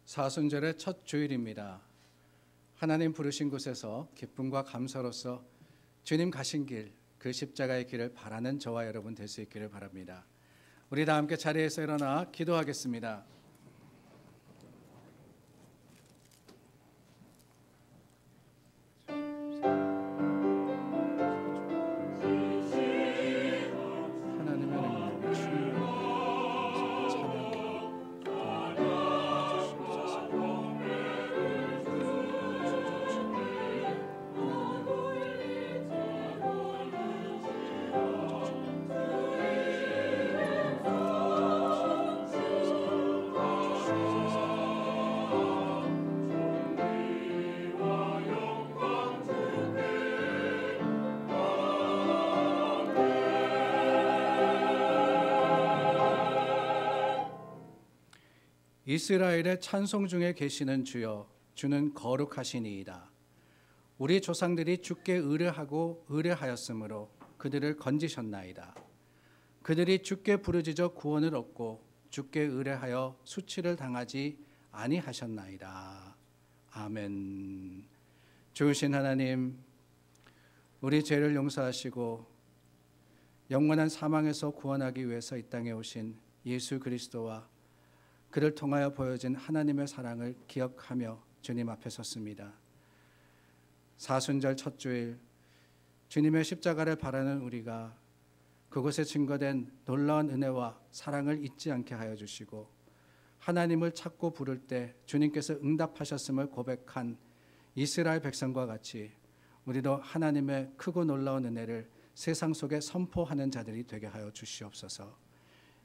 사순절의 첫 주일입니다. 하나님 부르신 곳에서 기쁨과 감사로서 주님 가신 길, 그 십자가의 길을 바라는 저와 여러분 될 수 있기를 바랍니다. 우리 다 함께 자리에서 일어나 기도하겠습니다. 이스라엘의 찬송 중에 계시는 주여, 주는 거룩하시니이다. 우리 조상들이 주께 의뢰하고 의뢰하였으므로 그들을 건지셨나이다. 그들이 주께 부르짖어 구원을 얻고 주께 의뢰하여 수치를 당하지 아니하셨나이다. 아멘. 좋으신 하나님, 우리 죄를 용서하시고 영원한 사망에서 구원하기 위해서 이 땅에 오신 예수 그리스도와 그를 통하여 보여진 하나님의 사랑을 기억하며 주님 앞에 섰습니다. 사순절 첫 주일 주님의 십자가를 바라는 우리가 그곳에 증거된 놀라운 은혜와 사랑을 잊지 않게 하여 주시고, 하나님을 찾고 부를 때 주님께서 응답하셨음을 고백한 이스라엘 백성과 같이 우리도 하나님의 크고 놀라운 은혜를 세상 속에 선포하는 자들이 되게 하여 주시옵소서.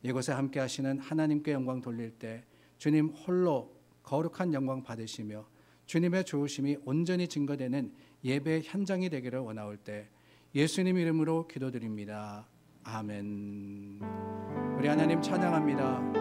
이곳에 함께 하시는 하나님께 영광 돌릴 때 주님 홀로 거룩한 영광 받으시며 주님의 좋으심이 온전히 증거되는 예배 현장이 되기를 원하올 때 예수님 이름으로 기도드립니다. 아멘. 우리 하나님 찬양합니다.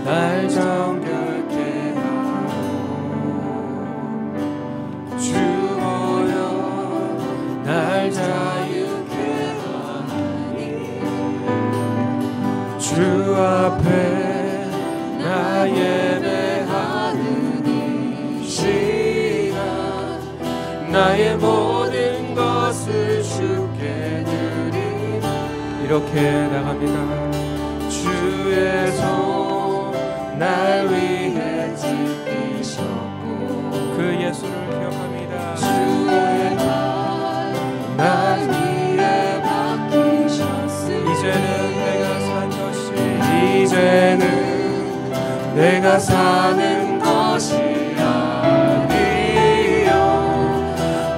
날 정결케 하고 주보여 날 자유케 하니 주 앞에 나 예배하는 이 시간 나의 모든 것을 주께 드리니 이렇게 나갑니다. 주의 손 날 위해 지키셨고 그 예수를 기억합니다. 주의 날 위해 맡기셨으니 이제는 내가 사는 것이 아니요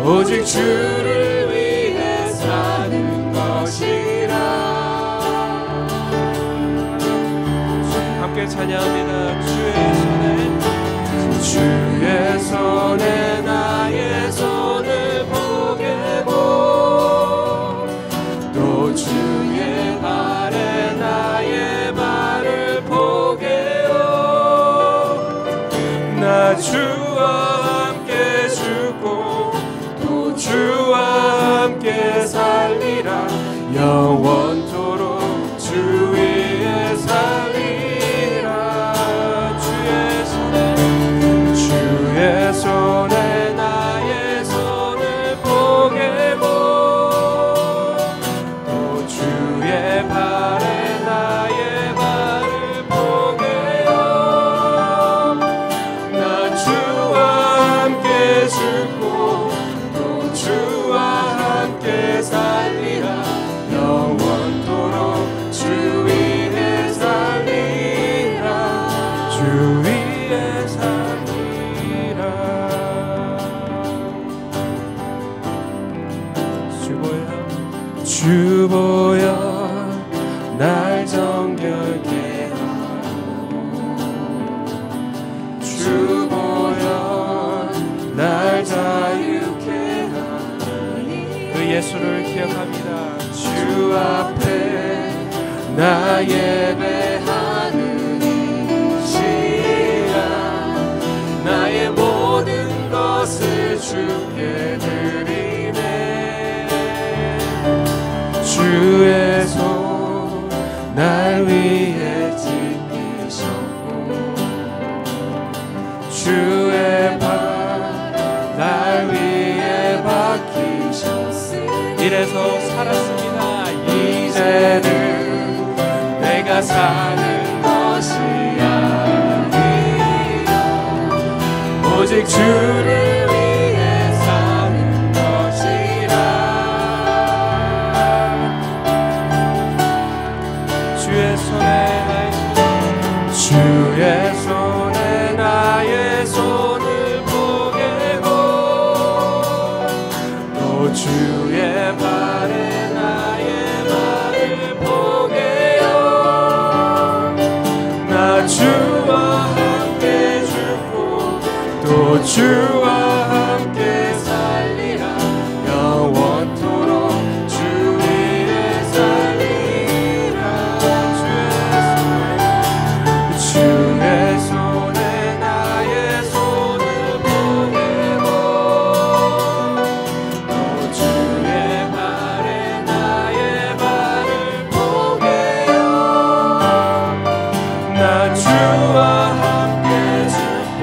오직 주를 위해 사는 것이라. 함께 찬양합니다. 주의 손에 나의 손을 보게고 또 주의 발에 나의 발을 보게요. 나 주와 함께 죽고 또 주와 함께 살리라. 영원토록 주 위에 살리라. 주의 손에 나의 손을 보게고 또 주의 발에 나의 발을 보게요. 나 주와 함께 죽고 또 주와 함께 살리라. 영원토록 주 위에 살리라. 주 위에 살리라. 주보여 날 정결케 하고 주보여 날 자유케 예수를 기억합니다. 주 앞에 나 예배하는 이 시간 나의 모든 것을 주께 드리네. 주의 손 날 위해 찢기셨고 주의 발 날 위해 박히셨으니 이래서 살았습니다. 이제는 내가 사는 것이 아니라 오직 주를 위해 사는 것이라. 주의 손에 나의 손을 포개고 또 주의 발에 나의 발을 포개요. 나 주와 함께 죽고 또 주와 함께 살리라. 영원토록 주 위에 살리라. 주의 손에 나의 손을 보내고 또 주의 발에 나의 발을 포개요. 나 주와 함께 죽고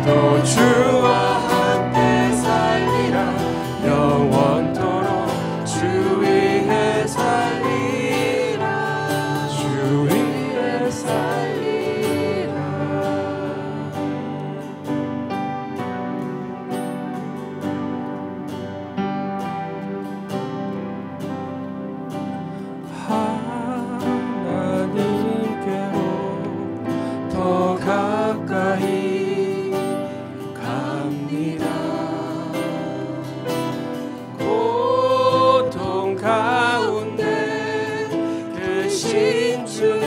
또 주와 함께 살리라. 영원토록 주 위에 살리라. 주 위에 살리라. 하나님께로 더 가까이 갑니다. 고통 가운데 계신 주님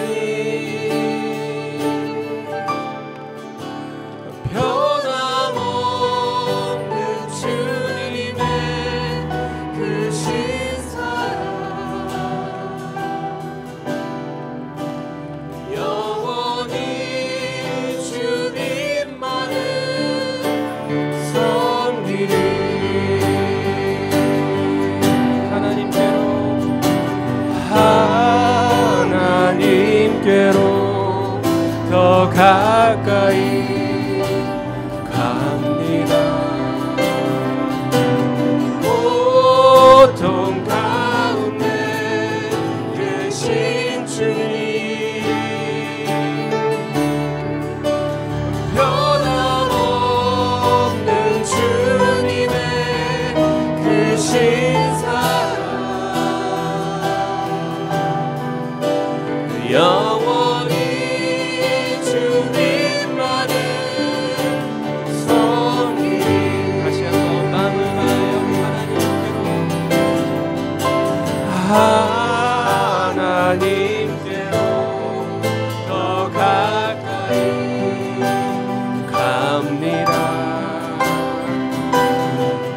변함없는 주님의 크신 사랑 영원히 주님만을 섬기리. 하나님께로 더 가까이 갑니다. 고통 가운데 계신 주님 변함없는 주님의 크신 사랑 영원히 주님만을 섬기리. 다시 한번 마음을 다하여 하나님께로 더 가까이 갑니다.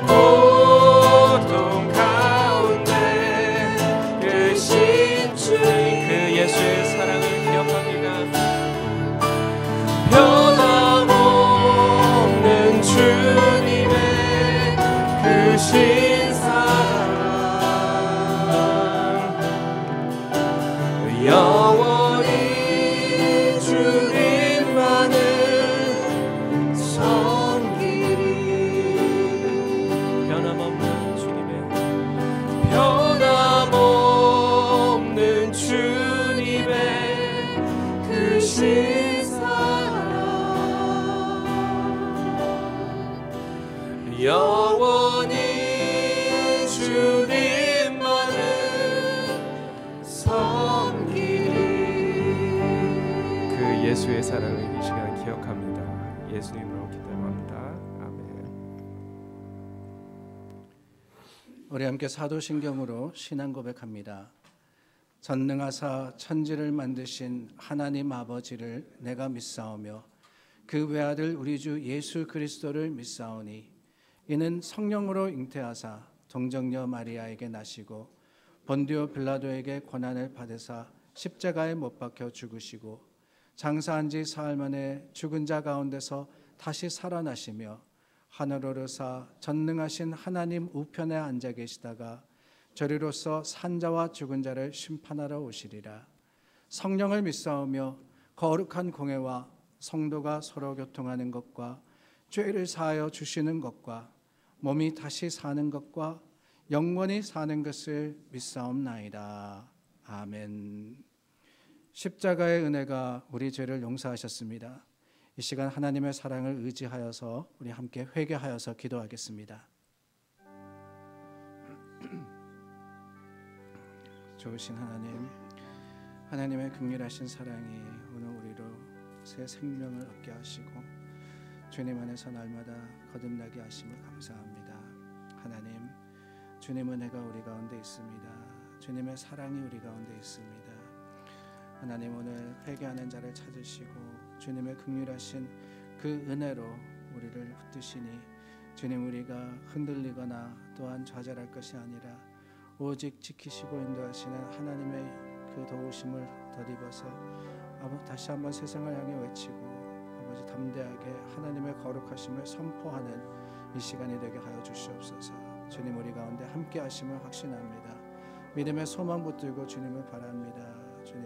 고통 가운데 계신 주님 그 예수의 사랑을 기억합니다. 변함없는 주님의 크신 사랑 영원히 주님만을 섬기리. 변함없는 주님의 변함없는 주님의 크신 사랑 영원히 주님만을 섬기리. 그 예수의 사랑을 이 시간 기억합니다. 예수님으로 기도합니다. 아멘. 우리 함께 사도신경으로 신앙 고백합니다. 전능하사 천지를 만드신 하나님 아버지를 내가 믿사오며 그 외아들 우리 주 예수 그리스도를 믿사오니 이는 성령으로 잉태하사 동정녀 마리아에게 나시고 본디오 빌라도에게 고난을 받으사 십자가에 못 박혀 죽으시고 장사한 지 사흘 만에 죽은 자 가운데서 다시 살아나시며 하늘 오르사 전능하신 하나님 우편에 앉아 계시다가 저리로서 산자와 죽은 자를 심판하러 오시리라. 성령을 믿사오며 거룩한 공회와 성도가 서로 교통하는 것과 죄를 사하여 주시는 것과 몸이 다시 사는 것과 영원히 사는 것을 믿사옵나이다. 아멘. 십자가의 은혜가 우리 죄를 용서하셨습니다. 이 시간 하나님의 사랑을 의지하여서 우리 함께 회개하여서 기도하겠습니다. 좋으신 하나님, 하나님의 긍휼하신 사랑이 오늘 우리로 새 생명을 얻게 하시고 주님 안에서 날마다 거듭나게 하심을 감사합니다. 하나님, 주님 은혜가 우리 가운데 있습니다. 주님의 사랑이 우리 가운데 있습니다. 하나님, 오늘 회개하는 자를 찾으시고 주님의 긍휼하신 그 은혜로 우리를 붙드시니 주님, 우리가 흔들리거나 또한 좌절할 것이 아니라 오직 지키시고 인도하시는 하나님의 그 도우심을 덧입어서 다시 한번 세상을 향해 외치고 아버지 담대하게 하나님의 거룩하심을 선포하는 이 시간이 되게 하여 주시옵소서. 주님, 우리 가운데 함께 하심을 확신합니다. 믿음의 소망 붙들고 주님을 바랍니다. 주님,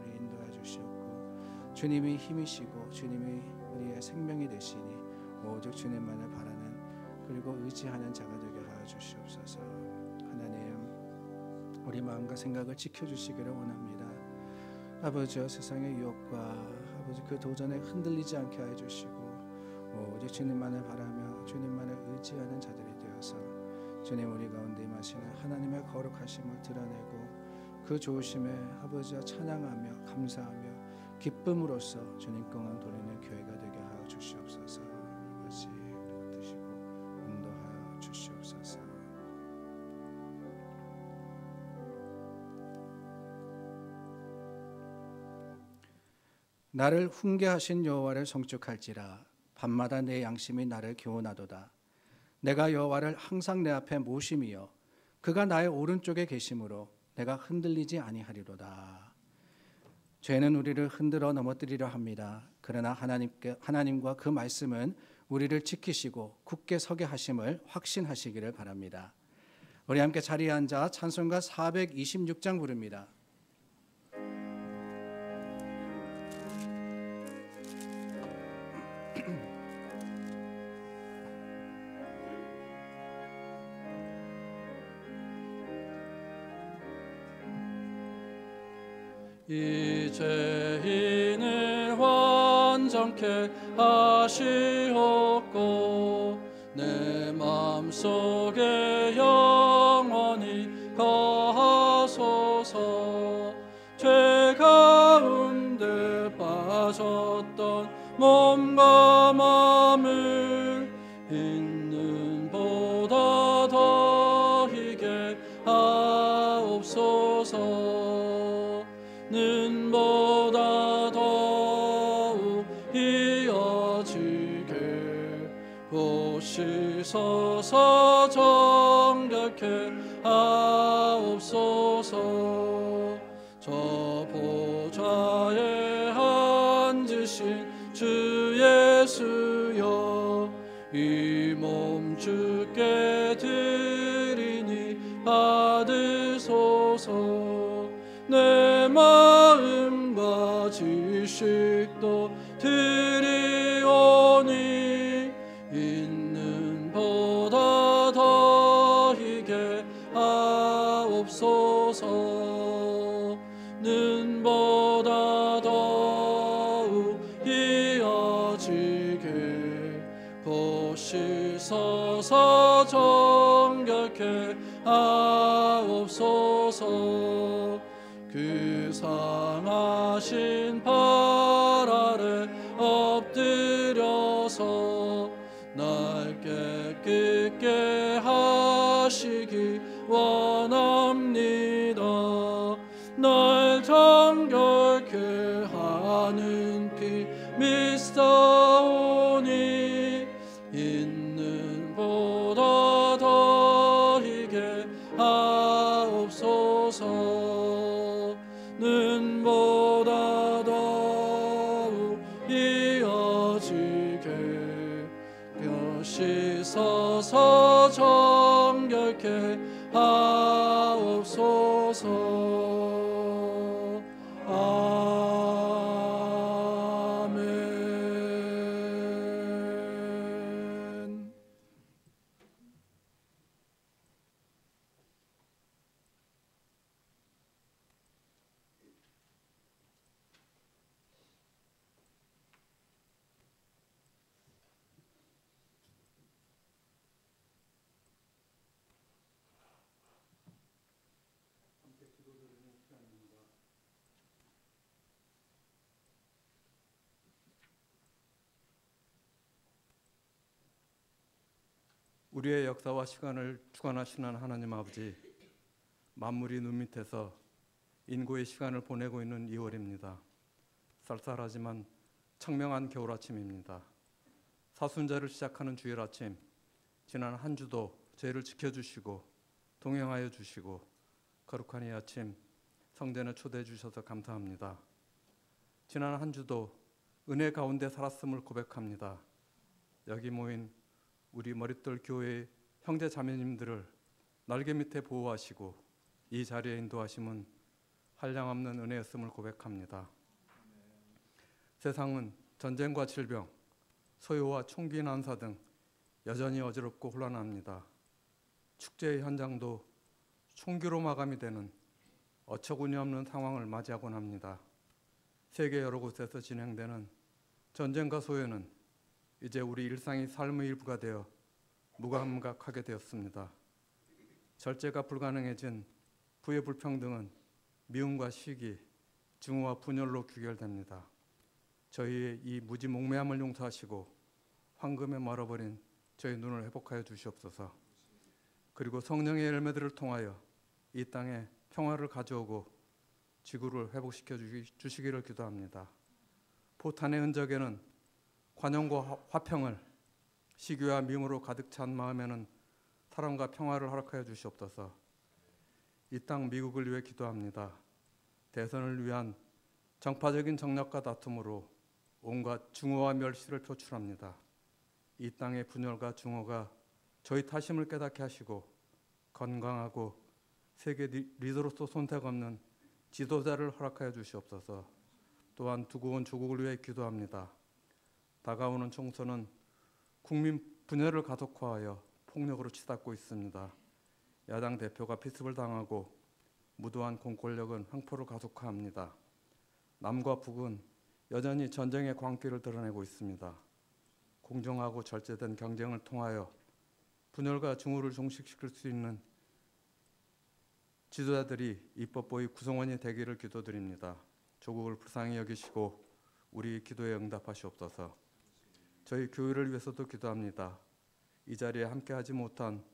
우리 인도해 주시옵고 주님이 힘이시고 주님이 우리의 생명이 되시니 오직 주님만을 바라는 그리고 의지하는 자가 되게 하여 주시옵소서. 하나님, 우리 마음과 생각을 지켜주시기를 원합니다. 아버지여, 세상의 유혹과 아버지 그 도전에 흔들리지 않게 하여 주시고 오직 주님만을 바라며 주님만을 의지하는 자들이 되어서 주님, 우리 가운데 임하시는 하나님의 거룩하심을 드러내고 그 좋으심에 아버지와 찬양하며 감사하며 기쁨으로써 주님 공을 돌리는 교회가 되게 하여 주시옵소서. 아버지, 붙드시고 인도하여 주시옵소서. 나를 훈계하신 여호와를 송축할지라. 밤마다 내 양심이 나를 교훈하도다. 내가 여호와를 항상 내 앞에 모심이여 그가 나의 오른쪽에 계심으로 내가 흔들리지 아니하리로다. 죄는 우리를 흔들어 넘어뜨리려 합니다. 그러나 하나님과 그 말씀은 우리를 지키시고 굳게 서게 하심을 확신하시기를 바랍니다. 우리 함께 자리에 앉아 찬송가 426장 부릅니다. 이 죄인을 완전케 하시옵고 내 맘속에 영원히 거하소서. 죄 가운데 빠졌던 몸과 마음을 있는 보다 더히게 하옵소서. 는보다 더욱 이어지게 보시소서. 정결케 하옵소서. 저 보좌에 앉으신 주 예수여 이 몸 주께 드리니 받으소서. 내 마음과 지식도 드리오니 있는 보다 더히게 하옵소서. 는 보다 더욱 이어지게 보시소서. 정결케 하옵소서. 그 상하신 발 아래 엎드려서 날 깨끗게 하시기 원합니다. 날 정결케 하는 피 믿사오니 있는 보다 더히게 하옵소서. 눈보다 더욱 이어지게 펴시서서 정결케 하옵소서. 아멘. 우리의 역사와 시간을 주관하시는 하나님 아버지, 만물이 눈 밑에서 인고의 시간을 보내고 있는 2월입니다. 쌀쌀하지만 청명한 겨울 아침입니다. 사순절을 시작하는 주일 아침, 지난 한 주도 저희를 지켜주시고 동행하여 주시고 거룩한 이 아침 성전에 초대해 주셔서 감사합니다. 지난 한 주도 은혜 가운데 살았음을 고백합니다. 여기 모인 우리 머릿돌 교회 형제 자매님들을 날개 밑에 보호하시고 이 자리에 인도하심은 한량없는 은혜였음을 고백합니다. 세상은 전쟁과 질병, 소요와 총기 난사 등 여전히 어지럽고 혼란합니다. 축제의 현장도 총기로 마감이 되는 어처구니 없는 상황을 맞이하곤 합니다. 세계 여러 곳에서 진행되는 전쟁과 소요는 이제 우리 일상이 삶의 일부가 되어 무감각하게 되었습니다. 절제가 불가능해진 부의 불평등은 미움과 시기, 증오와 분열로 귀결됩니다. 저희의 이 무지몽매함을 용서하시고 황금에 말아버린 저희 눈을 회복하여 주시옵소서. 그리고 성령의 열매들을 통하여 이 땅에 평화를 가져오고 지구를 회복시켜 주시기를 기도합니다. 포탄의 흔적에는 관용과 화평을, 시기와 미움으로 가득 찬 마음에는 사랑과 평화를 허락하여 주시옵소서. 이 땅 미국을 위해 기도합니다. 대선을 위한 정파적인 정략과 다툼으로 온갖 증오와 멸시를 표출합니다. 이 땅의 분열과 증오가 저희 탓임을 깨닫게 하시고 건강하고 세계 리더로서 손색 없는 지도자를 허락하여 주시옵소서. 또한 두고 온 조국을 위해 기도합니다. 다가오는 총선은 국민 분열을 가속화하여 폭력으로 치닫고 있습니다. 야당 대표가 피습을 당하고 무도한 공권력은 횡포를 가속화합니다. 남과 북은 여전히 전쟁의 광기를 드러내고 있습니다. 공정하고 절제된 경쟁을 통하여 분열과 증오를 종식시킬 수 있는 지도자들이 입법부의 구성원이 되기를 기도드립니다. 조국을 불쌍히 여기시고 우리 기도에 응답하시옵소서. 저희 교회를 위해서도 기도합니다. 이 자리에 함께하지 못한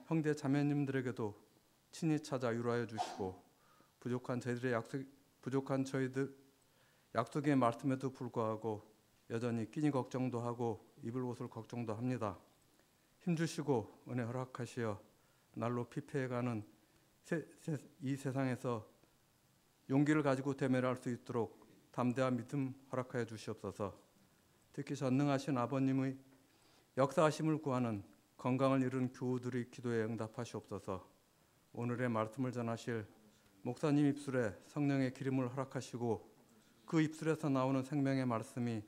형제 자매님들에게도 친히 찾아 위로하여 주시고 부족한 저희의 약속의 말씀에도 불구하고 여전히 끼니 걱정도 하고 입을 옷을 걱정도 합니다. 힘주시고 은혜 허락하시어 날로 피폐해가는 이 세상에서 용기를 가지고 대면할 수 있도록 담대한 믿음 허락하여 주시옵소서. 특히 전능하신 아버님의 역사하심을 구하는 건강을 잃은 교우들의 기도에 응답하시옵소서. 오늘의 말씀을 전하실 목사님 입술에 성령의 기름을 허락하시고 그 입술에서 나오는 생명의 말씀이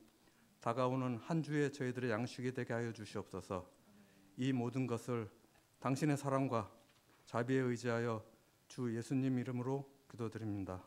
다가오는 한 주의 저희들의 양식이 되게 하여 주시옵소서. 이 모든 것을 당신의 사랑과 자비에 의지하여 주 예수님 이름으로 기도드립니다.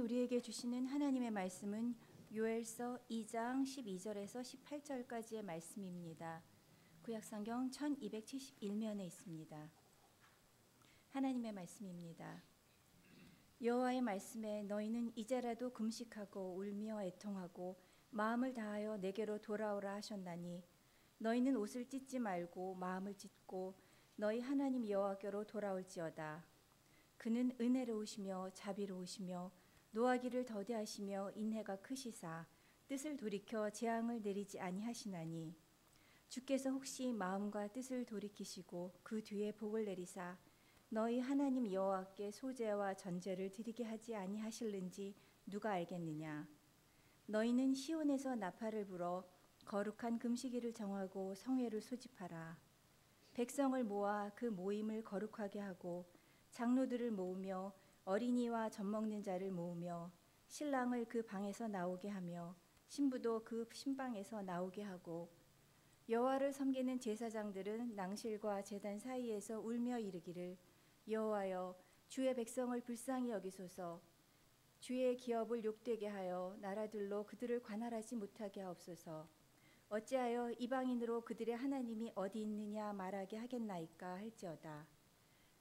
우리에게 주시는 하나님의 말씀은 요엘서 2장 12절에서 18절까지의 말씀입니다. 구약성경 1271면에 있습니다. 하나님의 말씀입니다. 여호와의 말씀에 너희는 이제라도 금식하고 울며 애통하고 마음을 다하여 내게로 돌아오라 하셨나니 너희는 옷을 찢지 말고 마음을 찢고 너희 하나님 여호와께로 돌아올지어다. 그는 은혜로우시며 자비로우시며 노하기를 더디하시며 인애가 크시사 뜻을 돌이켜 재앙을 내리지 아니하시나니 주께서 혹시 마음과 뜻을 돌이키시고 그 뒤에 복을 내리사 너희 하나님 여호와께 소제와 전제를 드리게 하지 아니하실는지 누가 알겠느냐. 너희는 시온에서 나팔을 불어 거룩한 금식일을 정하고 성회를 소집하라. 백성을 모아 그 모임을 거룩하게 하고 장로들을 모으며 어린이와 젖먹는 자를 모으며 신랑을 그 방에서 나오게 하며 신부도 그 신방에서 나오게 하고 여호와를 섬기는 제사장들은 낭실과 제단 사이에서 울며 이르기를 여호와여 주의 백성을 불쌍히 여기소서. 주의 기업을 욕되게 하여 나라들로 그들을 관할하지 못하게 하옵소서. 어찌하여 이방인으로 그들의 하나님이 어디 있느냐 말하게 하겠나이까 할지어다.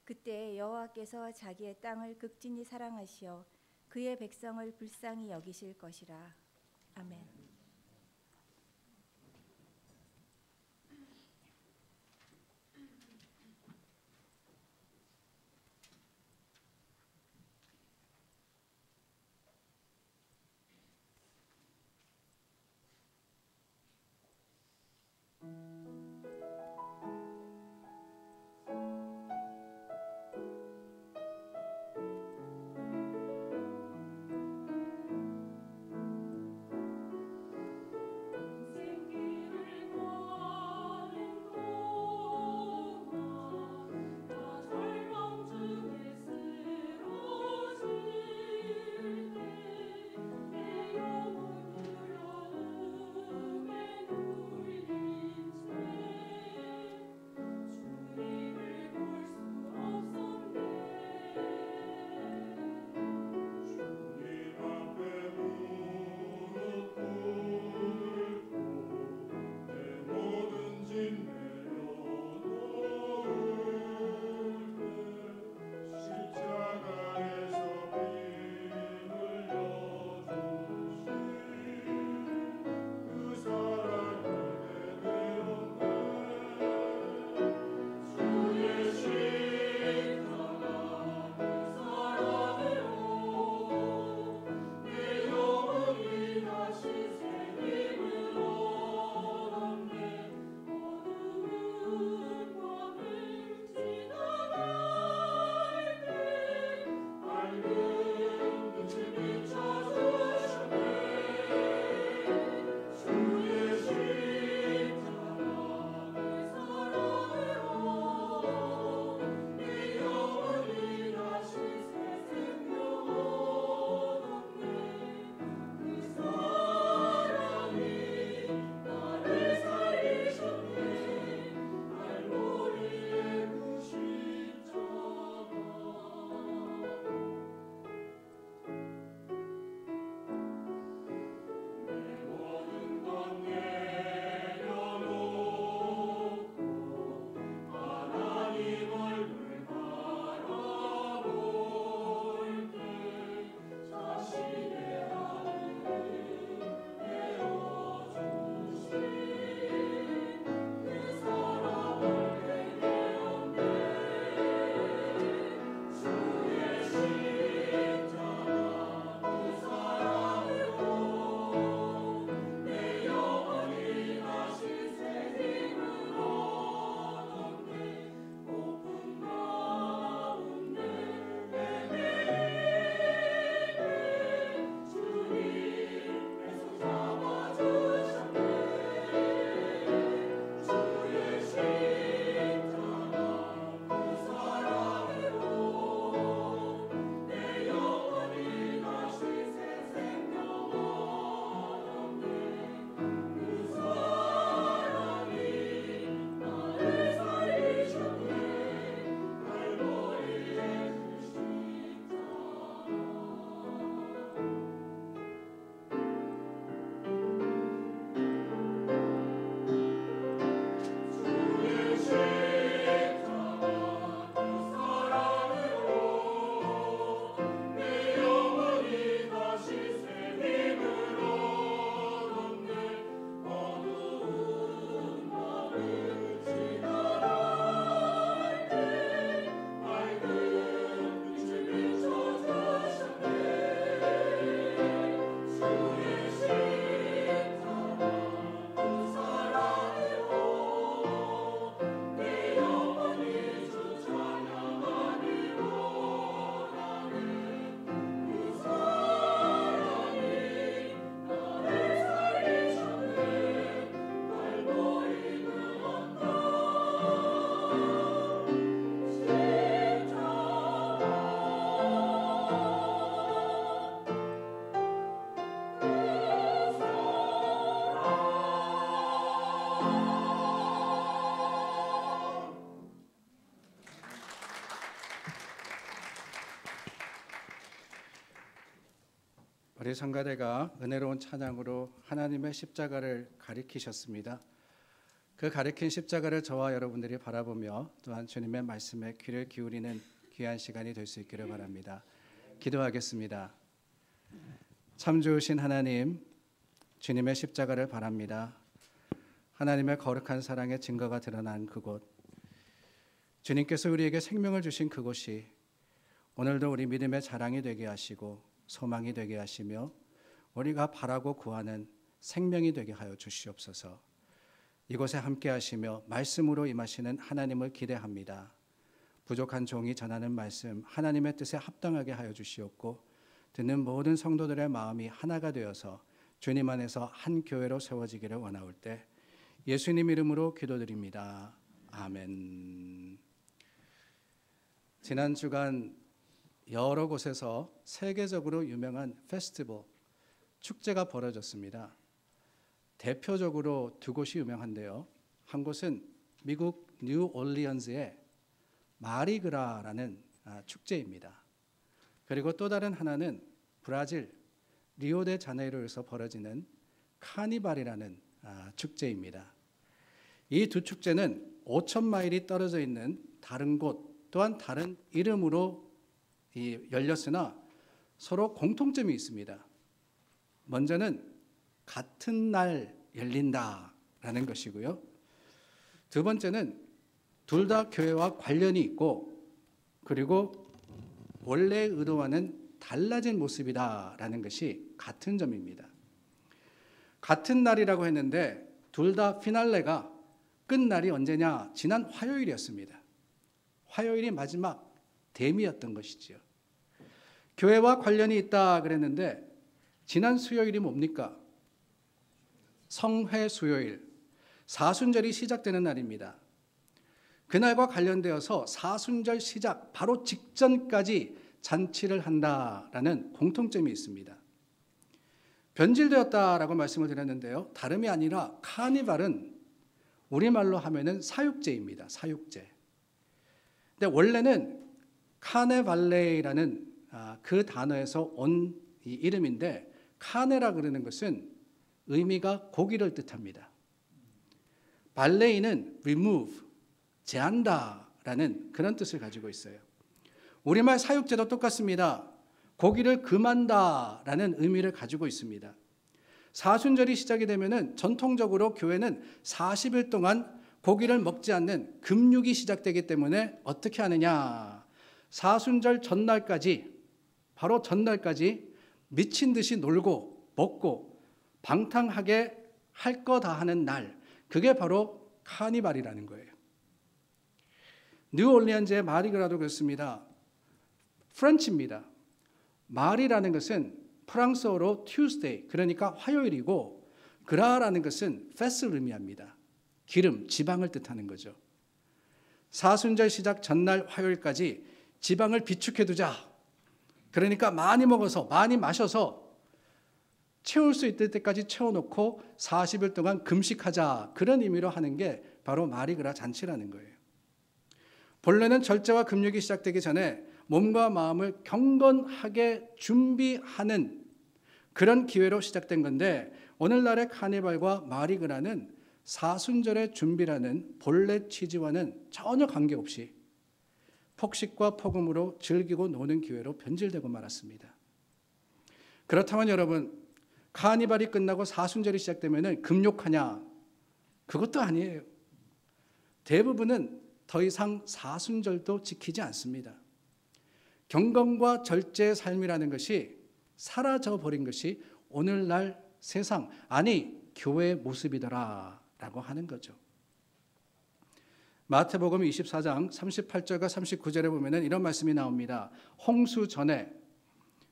그때 여호와께서 자기의 땅을 극진히 사랑하시어 그의 백성을 불쌍히 여기실 것이라. 아멘. 우리 성가대가 은혜로운 찬양으로 하나님의 십자가를 가리키셨습니다. 그 가리킨 십자가를 저와 여러분들이 바라보며 또한 주님의 말씀에 귀를 기울이는 귀한 시간이 될 수 있기를 바랍니다. 기도하겠습니다. 참 좋으신 하나님, 주님의 십자가를 바랍니다. 하나님의 거룩한 사랑의 증거가 드러난 그곳, 주님께서 우리에게 생명을 주신 그곳이 오늘도 우리 믿음의 자랑이 되게 하시고 소망이 되게 하시며 우리가 바라고 구하는 생명이 되게 하여 주시옵소서. 이곳에 함께 하시며 말씀으로 임하시는 하나님을 기대합니다. 부족한 종이 전하는 말씀 하나님의 뜻에 합당하게 하여 주시옵고 듣는 모든 성도들의 마음이 하나가 되어서 주님 안에서 한 교회로 세워지기를 원하올 때 예수님 이름으로 기도드립니다. 아멘. 지난 주간 여러 곳에서 세계적으로 유명한 페스티벌, 축제가 벌어졌습니다. 대표적으로 두 곳이 유명한데요. 한 곳은 미국 뉴올리언즈의 마리그라라는 축제입니다. 그리고 또 다른 하나는 브라질 리오데자네이루에서 벌어지는 카니발이라는 축제입니다. 이 두 축제는 5,000마일이 떨어져 있는 다른 곳 또한 다른 이름으로 열렸으나 서로 공통점이 있습니다. 먼저는 같은 날 열린다라는 것이고요. 두 번째는 둘 다 교회와 관련이 있고 그리고 원래 의도와는 달라진 모습이다라는 것이 같은 점입니다. 같은 날이라고 했는데 둘 다 피날레가 끝날이 언제냐? 지난 화요일이었습니다. 화요일이 마지막 대미였던 것이지요. 교회와 관련이 있다 그랬는데 지난 수요일이 뭡니까? 성회 수요일, 사순절이 시작되는 날입니다. 그날과 관련되어서 사순절 시작 바로 직전까지 잔치를 한다라는 공통점이 있습니다. 변질되었다라고 말씀을 드렸는데요. 다름이 아니라 카니발은 우리말로 하면은 사육제입니다. 사육제. 근데 원래는 카네발레이라는 그 단어에서 온 이 이름인데 카네라 그러는 것은 의미가 고기를 뜻합니다. 발레이는 remove, 제한다라는 그런 뜻을 가지고 있어요. 우리말 사육제도 똑같습니다. 고기를 금한다라는 의미를 가지고 있습니다. 사순절이 시작이 되면은 전통적으로 교회는 40일 동안 고기를 먹지 않는 금육이 시작되기 때문에 어떻게 하느냐? 사순절 전날까지, 바로 전날까지 미친 듯이 놀고 먹고 방탕하게 할 거 다 하는 날, 그게 바로 카니발이라는 거예요. 뉴올리언즈의 마리그라도 그렇습니다. 프렌치입니다. 마리라는 것은 프랑스어로 Tuesday, 그러니까 화요일이고 그라라는 것은 페스를 의미합니다. 기름, 지방을 뜻하는 거죠. 사순절 시작 전날 화요일까지 지방을 비축해두자. 그러니까 많이 먹어서 많이 마셔서 채울 수 있을 때까지 채워놓고 40일 동안 금식하자. 그런 의미로 하는 게 바로 마리그라 잔치라는 거예요. 본래는 절제와 금육이 시작되기 전에 몸과 마음을 경건하게 준비하는 그런 기회로 시작된 건데 오늘날의 카니발과 마리그라는 사순절의 준비라는 본래 취지와는 전혀 관계없이 폭식과 폭음으로 즐기고 노는 기회로 변질되고 말았습니다. 그렇다면 여러분, 카니발이 끝나고 사순절이 시작되면 금욕하냐? 그것도 아니에요. 대부분은 더 이상 사순절도 지키지 않습니다. 경건과 절제의 삶이라는 것이 사라져버린 것이 오늘날 세상, 아니 교회의 모습이더라라고 하는 거죠. 마태복음 24장 38절과 39절에 보면 이런 말씀이 나옵니다. 홍수 전에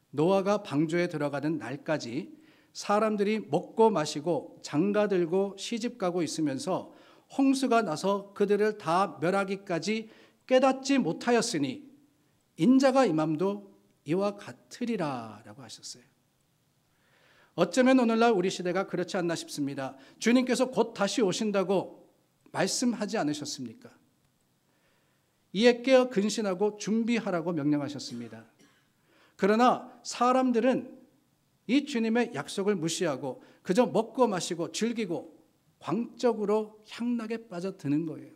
노아가 방주에 들어가는 날까지 사람들이 먹고 마시고 장가들고 시집가고 있으면서 홍수가 나서 그들을 다 멸하기까지 깨닫지 못하였으니 인자가 임함도 이와 같으리라 라고 하셨어요. 어쩌면 오늘날 우리 시대가 그렇지 않나 싶습니다. 주님께서 곧 다시 오신다고 말씀하지 않으셨습니까? 이에 깨어 근신하고 준비하라고 명령하셨습니다. 그러나 사람들은 이 주님의 약속을 무시하고 그저 먹고 마시고 즐기고 광적으로 향락에 빠져드는 거예요.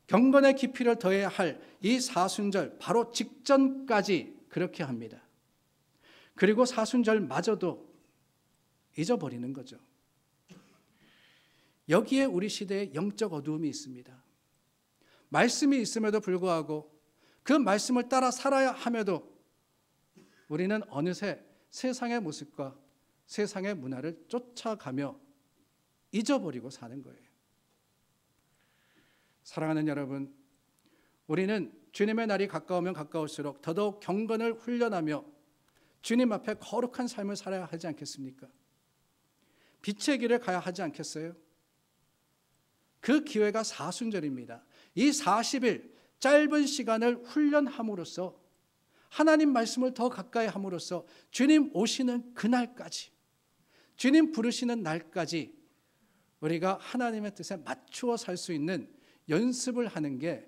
경건의 깊이를 더해야 할 이 사순절 바로 직전까지 그렇게 합니다. 그리고 사순절마저도 잊어버리는 거죠. 여기에 우리 시대의 영적 어두움이 있습니다. 말씀이 있음에도 불구하고 그 말씀을 따라 살아야 함에도 우리는 어느새 세상의 모습과 세상의 문화를 쫓아가며 잊어버리고 사는 거예요. 사랑하는 여러분, 우리는 주님의 날이 가까우면 가까울수록 더더욱 경건을 훈련하며 주님 앞에 거룩한 삶을 살아야 하지 않겠습니까? 빛의 길을 가야 하지 않겠어요? 그 기회가 사순절입니다. 이 40일 짧은 시간을 훈련함으로써 하나님 말씀을 더 가까이 함으로써 주님 오시는 그날까지, 주님 부르시는 날까지 우리가 하나님의 뜻에 맞추어 살 수 있는 연습을 하는 게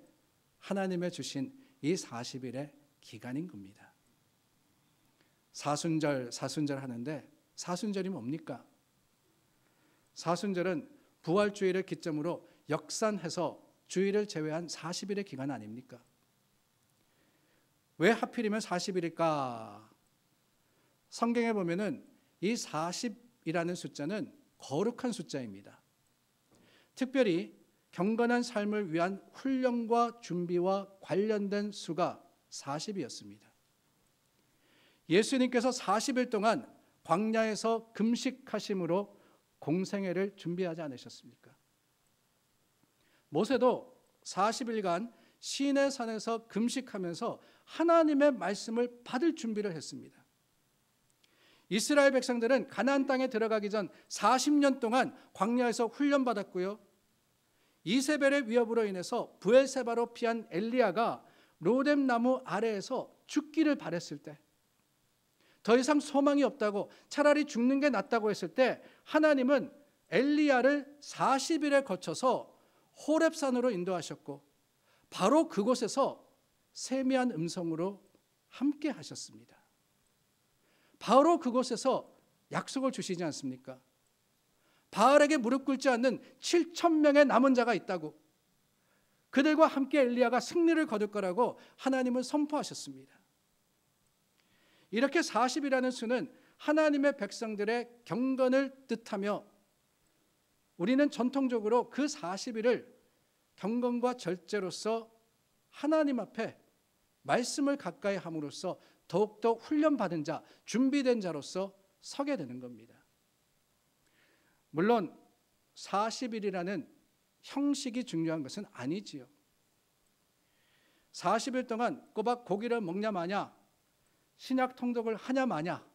하나님의 주신 이 40일의 기간인 겁니다. 사순절 하는데 사순절이 뭡니까? 사순절은 부활주일을 기점으로 역산해서 주일을 제외한 40일의 기간 아닙니까? 왜 하필이면 40일일까? 성경에 보면은 이 40이라는 숫자는 거룩한 숫자입니다. 특별히 경건한 삶을 위한 훈련과 준비와 관련된 수가 40이었습니다. 예수님께서 40일 동안 광야에서 금식하심으로 공생애를 준비하지 않으셨습니까? 모세도 40일간 시내 산에서 금식하면서 하나님의 말씀을 받을 준비를 했습니다. 이스라엘 백성들은 가나안 땅에 들어가기 전 40년 동안 광야에서 훈련받았고요. 이세벨의 위협으로 인해서 브엘세바로 피한 엘리야가 로뎀 나무 아래에서 죽기를 바랬을 때, 더 이상 소망이 없다고 차라리 죽는 게 낫다고 했을 때 하나님은 엘리야를 40일에 거쳐서 호렙산으로 인도하셨고 바로 그곳에서 세미한 음성으로 함께 하셨습니다. 바로 그곳에서 약속을 주시지 않습니까? 바알에게 무릎 꿇지 않는 7,000명의 남은 자가 있다고, 그들과 함께 엘리야가 승리를 거둘 거라고 하나님은 선포하셨습니다. 이렇게 40이라는 수는 하나님의 백성들의 경건을 뜻하며 우리는 전통적으로 그 40일을 경건과 절제로서 하나님 앞에 말씀을 가까이 함으로써 더욱더 훈련받은 자, 준비된 자로서 서게 되는 겁니다. 물론 40일이라는 형식이 중요한 것은 아니지요. 40일 동안 꼬박 고기를 먹냐 마냐, 신약 통독을 하냐 마냐,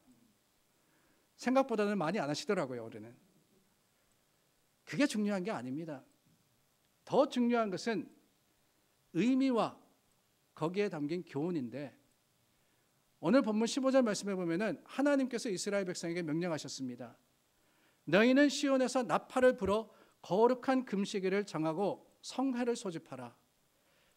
생각보다는 많이 안 하시더라고요, 올해는. 그게 중요한 게 아닙니다. 더 중요한 것은 의미와 거기에 담긴 교훈인데, 오늘 본문 15절 말씀에 보면은 하나님께서 이스라엘 백성에게 명령하셨습니다. 너희는 시온에서 나팔을 불어 거룩한 금식일을 정하고 성회를 소집하라.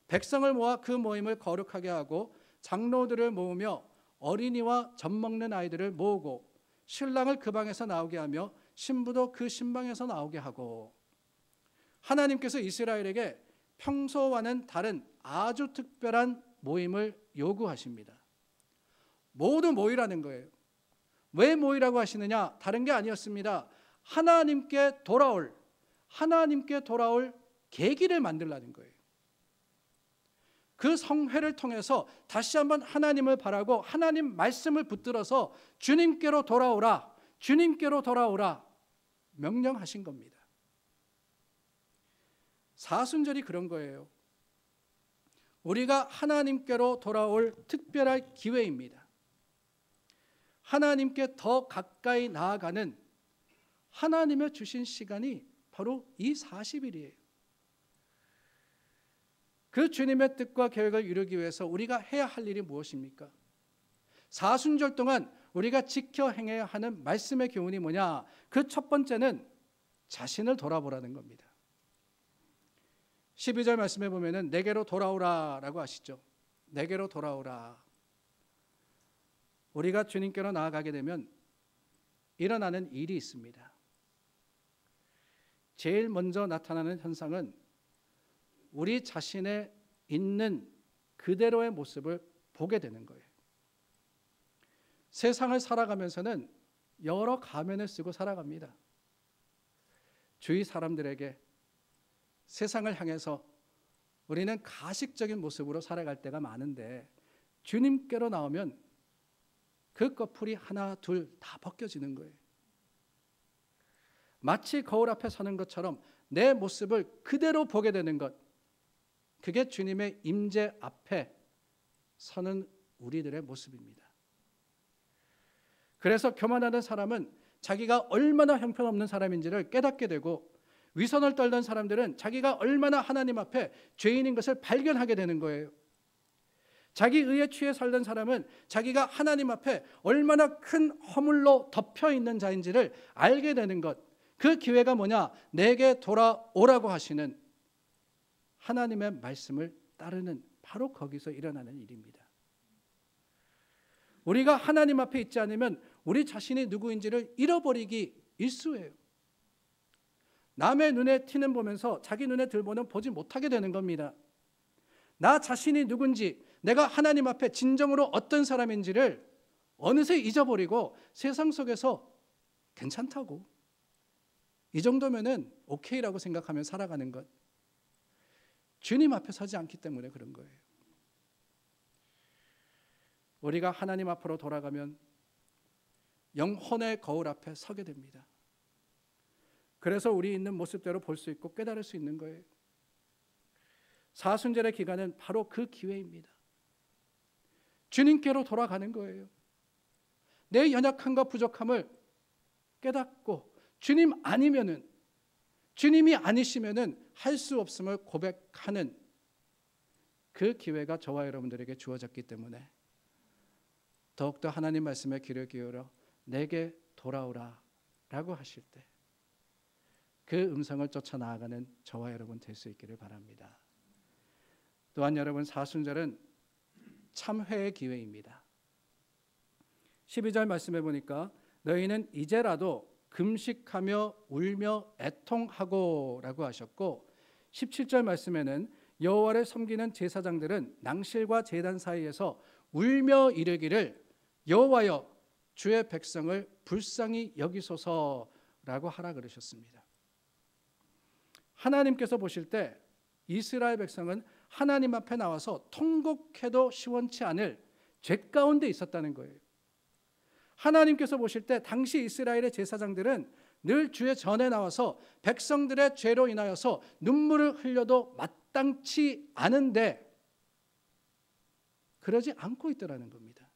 백성을 모아 그 모임을 거룩하게 하고 장로들을 모으며 어린이와 젖먹는 아이들을 모으고 신랑을 그 방에서 나오게 하며 신부도 그 신방에서 나오게 하고. 하나님께서 이스라엘에게 평소와는 다른 아주 특별한 모임을 요구하십니다. 모두 모이라는 거예요. 왜 모이라고 하시느냐? 다른 게 아니었습니다. 하나님께 돌아올 계기를 만들라는 거예요. 그 성회를 통해서 다시 한번 하나님을 바라고 하나님 말씀을 붙들어서 주님께로 돌아오라, 주님께로 돌아오라 명령하신 겁니다. 사순절이 그런 거예요. 우리가 하나님께로 돌아올 특별한 기회입니다. 하나님께 더 가까이 나아가는 하나님의 주신 시간이 바로 이 40일이에요. 그 주님의 뜻과 계획을 이루기 위해서 우리가 해야 할 일이 무엇입니까? 사순절 동안 우리가 지켜 행해야 하는 말씀의 교훈이 뭐냐? 그 첫 번째는 자신을 돌아보라는 겁니다. 12절 말씀에 보면은 내게로 돌아오라라고 하시죠. 내게로 돌아오라. 우리가 주님께로 나아가게 되면 일어나는 일이 있습니다. 제일 먼저 나타나는 현상은 우리 자신의 있는 그대로의 모습을 보게 되는 거예요. 세상을 살아가면서는 여러 가면을 쓰고 살아갑니다. 주위 사람들에게 세상을 향해서 우리는 가식적인 모습으로 살아갈 때가 많은데 주님께로 나오면 그 꺼풀이 하나 둘 다 벗겨지는 거예요. 마치 거울 앞에 서는 것처럼 내 모습을 그대로 보게 되는 것, 그게 주님의 임재 앞에 서는 우리들의 모습입니다. 그래서 교만하는 사람은 자기가 얼마나 형편없는 사람인지를 깨닫게 되고, 위선을 떨던 사람들은 자기가 얼마나 하나님 앞에 죄인인 것을 발견하게 되는 거예요. 자기 의에 취해 살던 사람은 자기가 하나님 앞에 얼마나 큰 허물로 덮여 있는 자인지를 알게 되는 것, 그 기회가 뭐냐? 내게 돌아오라고 하시는 하나님의 말씀을 따르는, 바로 거기서 일어나는 일입니다. 우리가 하나님 앞에 있지 않으면 우리 자신이 누구인지를 잃어버리기 일쑤예요. 남의 눈에 티는 보면서 자기 눈에 들보는 보지 못하게 되는 겁니다. 나 자신이 누군지, 내가 하나님 앞에 진정으로 어떤 사람인지를 어느새 잊어버리고 세상 속에서 괜찮다고, 이 정도면은 오케이라고 생각하며 살아가는 것, 주님 앞에 서지 않기 때문에 그런 거예요. 우리가 하나님 앞으로 돌아가면 영혼의 거울 앞에 서게 됩니다. 그래서 우리 있는 모습대로 볼 수 있고 깨달을 수 있는 거예요. 사순절의 기간은 바로 그 기회입니다. 주님께로 돌아가는 거예요. 내 연약함과 부족함을 깨닫고 주님 아니면은, 주님이 아니시면은 할 수 없음을 고백하는 그 기회가 저와 여러분들에게 주어졌기 때문에 더욱더 하나님 말씀에 귀를 기울여 내게 돌아오라 라고 하실 때 그 음성을 쫓아 나아가는 저와 여러분 될 수 있기를 바랍니다. 또한 여러분, 사순절은 참회의 기회입니다. 12절 말씀해 보니까 너희는 이제라도 금식하며 울며 애통하고 라고 하셨고, 17절 말씀에는 여호와를 섬기는 제사장들은 낭실과 제단 사이에서 울며 이르기를 여호와여 주의 백성을 불쌍히 여기소서라고 하라 그러셨습니다. 하나님께서 보실 때 이스라엘 백성은 하나님 앞에 나와서 통곡해도 시원치 않을 죄 가운데 있었다는 거예요. 하나님께서 보실 때 당시 이스라엘의 제사장들은 늘 주의 전에 나와서 백성들의 죄로 인하여서 눈물을 흘려도 마땅치 않은데 그러지 않고 있더라는 겁니다.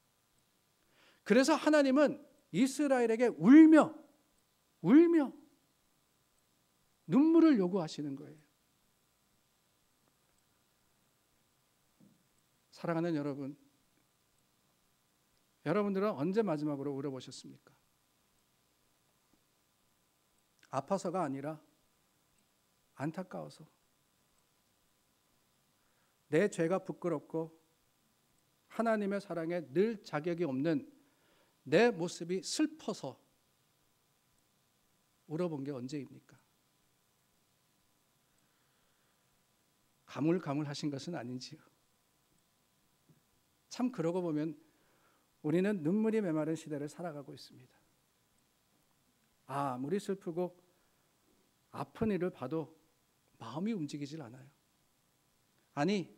그래서 하나님은 이스라엘에게 울며 눈물을 요구하시는 거예요. 사랑하는 여러분, 여러분들은 언제 마지막으로 울어보셨습니까? 아파서가 아니라 안타까워서, 내 죄가 부끄럽고 하나님의 사랑에 늘 자격이 없는 내 모습이 슬퍼서 울어본 게 언제입니까? 가물가물하신 것은 아닌지요? 참 그러고 보면 우리는 눈물이 메마른 시대를 살아가고 있습니다. 아무리 슬프고 아픈 일을 봐도 마음이 움직이질 않아요. 아니,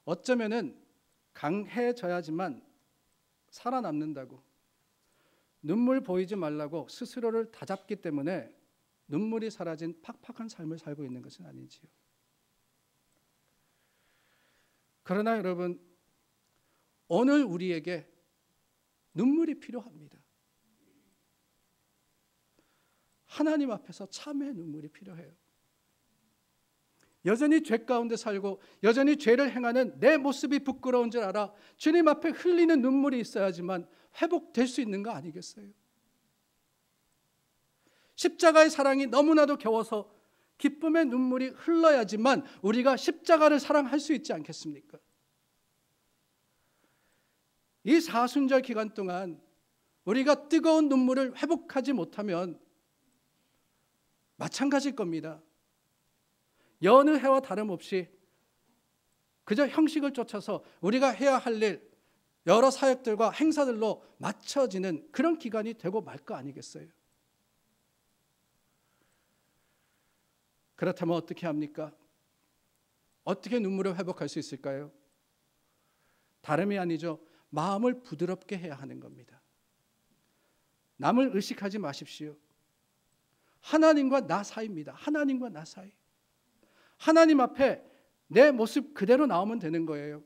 어쩌면은 강해져야지만 살아남는다고, 눈물 보이지 말라고 스스로를 다잡기 때문에 눈물이 사라진 팍팍한 삶을 살고 있는 것은 아닌지요? 그러나 여러분, 오늘 우리에게 눈물이 필요합니다. 하나님 앞에서 참회의 눈물이 필요해요. 여전히 죄 가운데 살고 여전히 죄를 행하는 내 모습이 부끄러운 줄 알아 주님 앞에 흘리는 눈물이 있어야지만 회복될 수 있는 거 아니겠어요? 십자가의 사랑이 너무나도 겨워서 기쁨의 눈물이 흘러야지만 우리가 십자가를 사랑할 수 있지 않겠습니까? 이 사순절 기간 동안 우리가 뜨거운 눈물을 회복하지 못하면 마찬가지일 겁니다. 여느 해와 다름없이 그저 형식을 쫓아서 우리가 해야 할 일, 여러 사역들과 행사들로 맞춰지는 그런 기간이 되고 말 거 아니겠어요? 그렇다면 어떻게 합니까? 어떻게 눈물을 회복할 수 있을까요? 다름이 아니죠. 마음을 부드럽게 해야 하는 겁니다. 남을 의식하지 마십시오. 하나님과 나 사이입니다. 하나님과 나 사이. 하나님 앞에 내 모습 그대로 나오면 되는 거예요.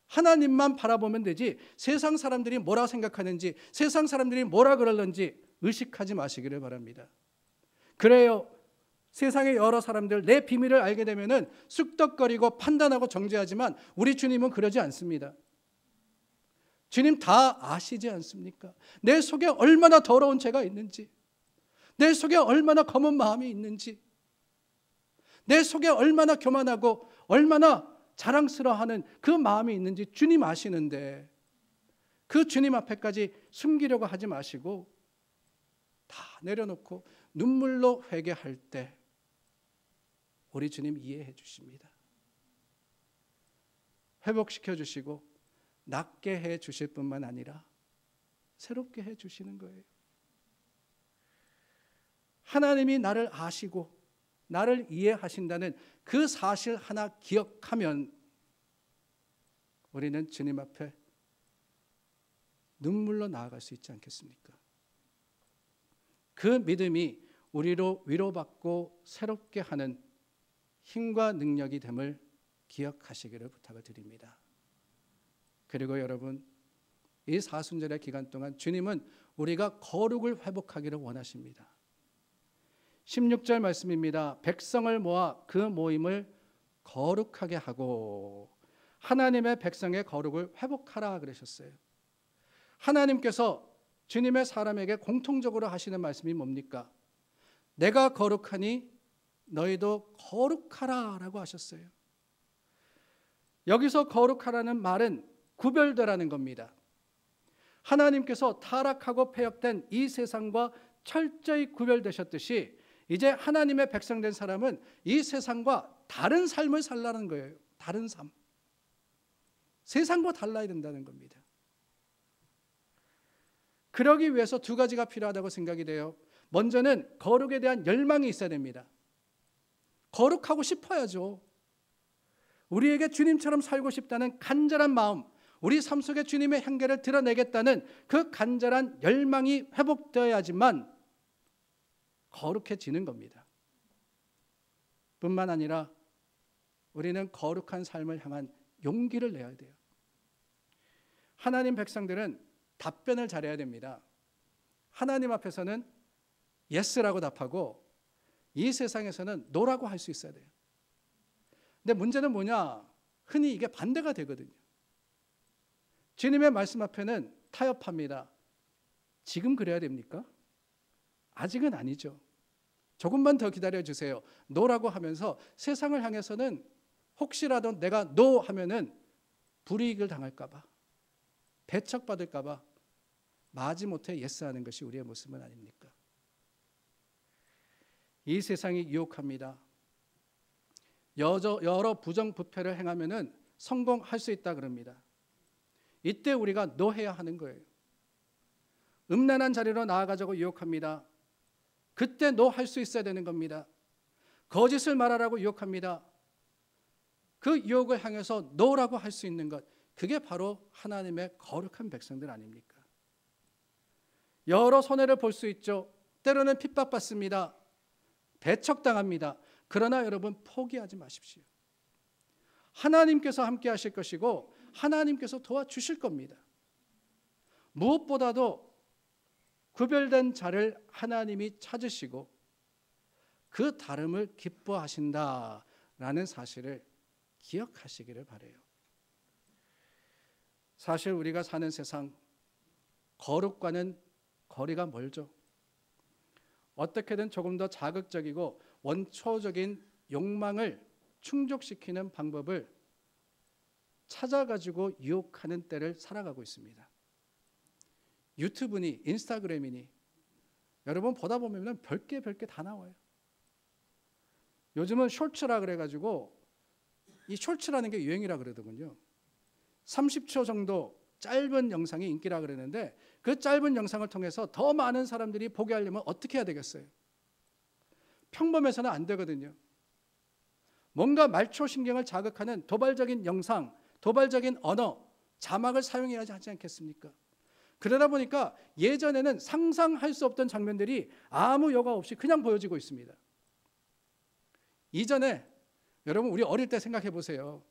하나님만 바라보면 되지 세상 사람들이 뭐라 생각하는지, 세상 사람들이 뭐라 그러는지 의식하지 마시기를 바랍니다. 그래요. 세상의 여러 사람들 내 비밀을 알게 되면은 쑥덕거리고 판단하고 정죄하지만 우리 주님은 그러지 않습니다. 주님 다 아시지 않습니까? 내 속에 얼마나 더러운 죄가 있는지, 내 속에 얼마나 검은 마음이 있는지, 내 속에 얼마나 교만하고 얼마나 자랑스러워하는 그 마음이 있는지 주님 아시는데 그 주님 앞에까지 숨기려고 하지 마시고 다 내려놓고 눈물로 회개할 때 우리 주님 이해해 주십니다. 회복시켜 주시고 낫게 해 주실 뿐만 아니라 새롭게 해 주시는 거예요. 하나님이 나를 아시고 나를 이해하신다는 그 사실 하나 기억하면 우리는 주님 앞에 눈물로 나아갈 수 있지 않겠습니까? 그 믿음이 우리로 위로받고 새롭게 하는 힘과 능력이 됨을 기억하시기를 부탁을 드립니다. 그리고 여러분, 이 사순절의 기간 동안 주님은 우리가 거룩을 회복하기를 원하십니다. 16절 말씀입니다. 백성을 모아 그 모임을 거룩하게 하고 하나님의 백성의 거룩을 회복하라 그러셨어요. 하나님께서 주님의 사람에게 공통적으로 하시는 말씀이 뭡니까? 내가 거룩하니 너희도 거룩하라 라고 하셨어요. 여기서 거룩하라는 말은 구별되라는 겁니다. 하나님께서 타락하고 폐역된 이 세상과 철저히 구별되셨듯이 이제 하나님의 백성된 사람은 이 세상과 다른 삶을 살라는 거예요. 다른 삶. 세상과 달라야 된다는 겁니다. 그러기 위해서 두 가지가 필요하다고 생각이 돼요. 먼저는 거룩에 대한 열망이 있어야 됩니다. 거룩하고 싶어야죠. 우리에게 주님처럼 살고 싶다는 간절한 마음, 우리 삶 속에 주님의 향기를 드러내겠다는 그 간절한 열망이 회복되어야지만 거룩해지는 겁니다. 뿐만 아니라 우리는 거룩한 삶을 향한 용기를 내야 돼요. 하나님 백성들은 답변을 잘해야 됩니다. 하나님 앞에서는 예스라고 답하고 이 세상에서는 노라고 할 수 있어야 돼요. 근데 문제는 뭐냐? 흔히 이게 반대가 되거든요. 주님의 말씀 앞에는 타협합니다. 지금 그래야 됩니까? 아직은 아니죠. 조금만 더 기다려주세요. 노라고 하면서 세상을 향해서는 혹시라도 내가 노 하면은 불이익을 당할까 봐, 배척받을까 봐 마지못해 예스하는 것이 우리의 모습은 아닙니까? 이 세상이 유혹합니다. 여러 부정부패를 행하면은 성공할 수 있다 그럽니다. 이때 우리가 노해야 하는 거예요. 음란한 자리로 나아가자고 유혹합니다. 그때 노할 수 있어야 되는 겁니다. 거짓을 말하라고 유혹합니다. 그 유혹을 향해서 노라고 할 수 있는 것, 그게 바로 하나님의 거룩한 백성들 아닙니까? 여러 손해를 볼 수 있죠. 때로는 핍박받습니다. 배척당합니다. 그러나 여러분 포기하지 마십시오. 하나님께서 함께 하실 것이고 하나님께서 도와주실 겁니다. 무엇보다도 구별된 자를 하나님이 찾으시고 그 다름을 기뻐하신다라는 사실을 기억하시기를 바라요. 사실 우리가 사는 세상 거룩과는 거리가 멀죠. 어떻게든 조금 더 자극적이고 원초적인 욕망을 충족시키는 방법을 찾아가지고 유혹하는 때를 살아가고 있습니다. 유튜브니 인스타그램이니 여러분 보다 보면 별게 다 나와요. 요즘은 쇼츠라 그래가지고 이 쇼츠라는 게 유행이라 그러더군요. 30초 정도 짧은 영상이 인기라 그러는데 그 짧은 영상을 통해서 더 많은 사람들이 보게 하려면 어떻게 해야 되겠어요? 평범해서는 안 되거든요. 뭔가 말초신경을 자극하는 도발적인 영상, 도발적인 언어, 자막을 사용해야 하지 않겠습니까? 그러다 보니까 예전에는 상상할 수 없던 장면들이 아무 여과 없이 그냥 보여지고 있습니다. 이전에 여러분 우리 어릴 때 생각해 보세요.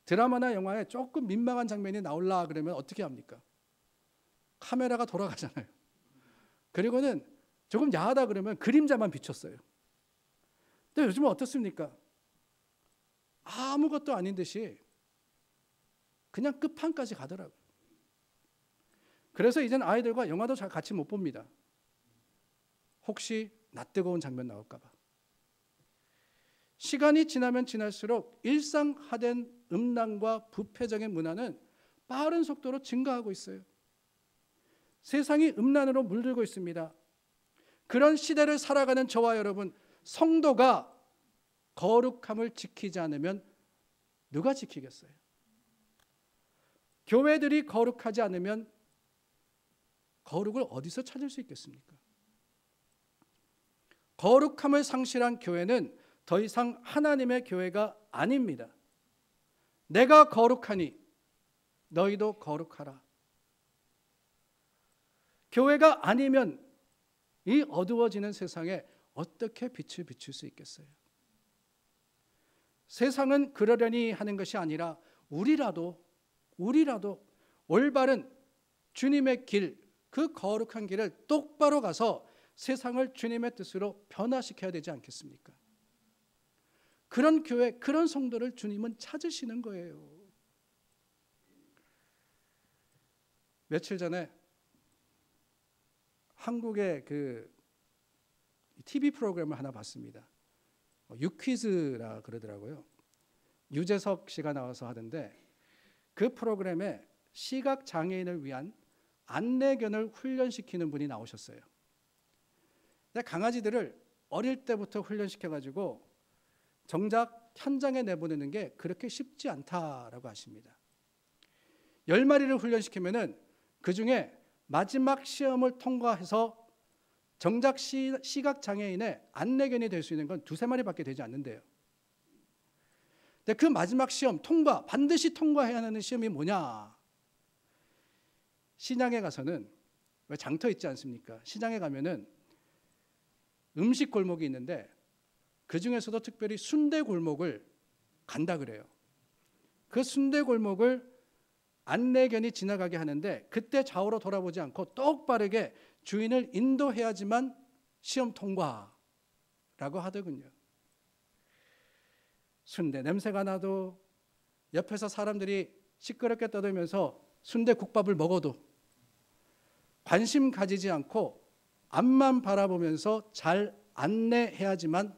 드라마나 영화에 조금 민망한 장면이 나올라 그러면 어떻게 합니까? 카메라가 돌아가잖아요. 그리고는 조금 야하다 그러면 그림자만 비쳤어요. 근데 요즘은 어떻습니까? 아무것도 아닌 듯이 그냥 끝판까지 가더라고요. 그래서 이젠 아이들과 영화도 잘 같이 못 봅니다. 혹시 낯뜨거운 장면 나올까 봐. 시간이 지나면 지날수록 일상화된 음란과 부패적인 문화는 빠른 속도로 증가하고 있어요. 세상이 음란으로 물들고 있습니다. 그런 시대를 살아가는 저와 여러분, 성도가 거룩함을 지키지 않으면 누가 지키겠어요? 교회들이 거룩하지 않으면 거룩을 어디서 찾을 수 있겠습니까? 거룩함을 상실한 교회는 더 이상 하나님의 교회가 아닙니다. 내가 거룩하니 너희도 거룩하라. 교회가 아니면 이 어두워지는 세상에 어떻게 빛을 비출 수 있겠어요? 세상은 그러려니 하는 것이 아니라 우리라도 올바른 주님의 길, 그 거룩한 길을 똑바로 가서 세상을 주님의 뜻으로 변화시켜야 되지 않겠습니까? 그런 교회, 그런 성도를 주님은 찾으시는 거예요. 며칠 전에 한국의 그 TV 프로그램을 하나 봤습니다. 유퀴즈라 그러더라고요. 유재석 씨가 나와서 하던데 그 프로그램에 시각 장애인을 위한 안내견을 훈련시키는 분이 나오셨어요. 근데 강아지들을 어릴 때부터 훈련시켜가지고 정작 현장에 내보내는 게 그렇게 쉽지 않다라고 하십니다. 10마리를 훈련시키면은 그 중에 마지막 시험을 통과해서 정작 시각 장애인의 안내견이 될 수 있는 건 2-3마리밖에 되지 않는데요. 근데 그 마지막 시험 통과, 반드시 통과해야 하는 시험이 뭐냐? 시장에 가서는 왜 장터 있지 않습니까? 시장에 가면은 음식 골목이 있는데 그 중에서도 특별히 순대 골목을 간다 그래요. 그 순대 골목을 안내견이 지나가게 하는데 그때 좌우로 돌아보지 않고 똑바르게 주인을 인도해야지만 시험 통과라고 하더군요. 순대 냄새가 나도 옆에서 사람들이 시끄럽게 떠들면서 순대국밥을 먹어도 관심 가지지 않고 앞만 바라보면서 잘 안내해야지만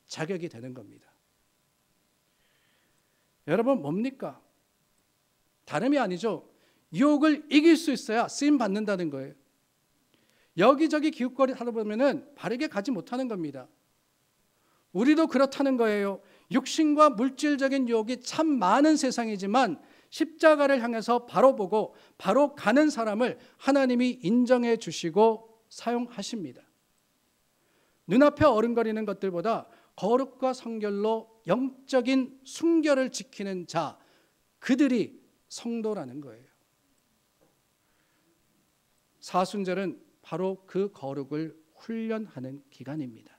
자격이 되는 겁니다. 여러분 뭡니까? 다름이 아니죠. 유혹을 이길 수 있어야 쓰임 받는다는 거예요. 여기저기 기웃거리 하다 보면은 바르게 가지 못하는 겁니다. 우리도 그렇다는 거예요. 육신과 물질적인 유혹이 참 많은 세상이지만 십자가를 향해서 바로 보고 바로 가는 사람을 하나님이 인정해 주시고 사용하십니다. 눈앞에 어른거리는 것들보다 거룩과 성결로 영적인 순결을 지키는 자, 그들이 성도라는 거예요. 사순절은 바로 그 거룩을 훈련하는 기간입니다.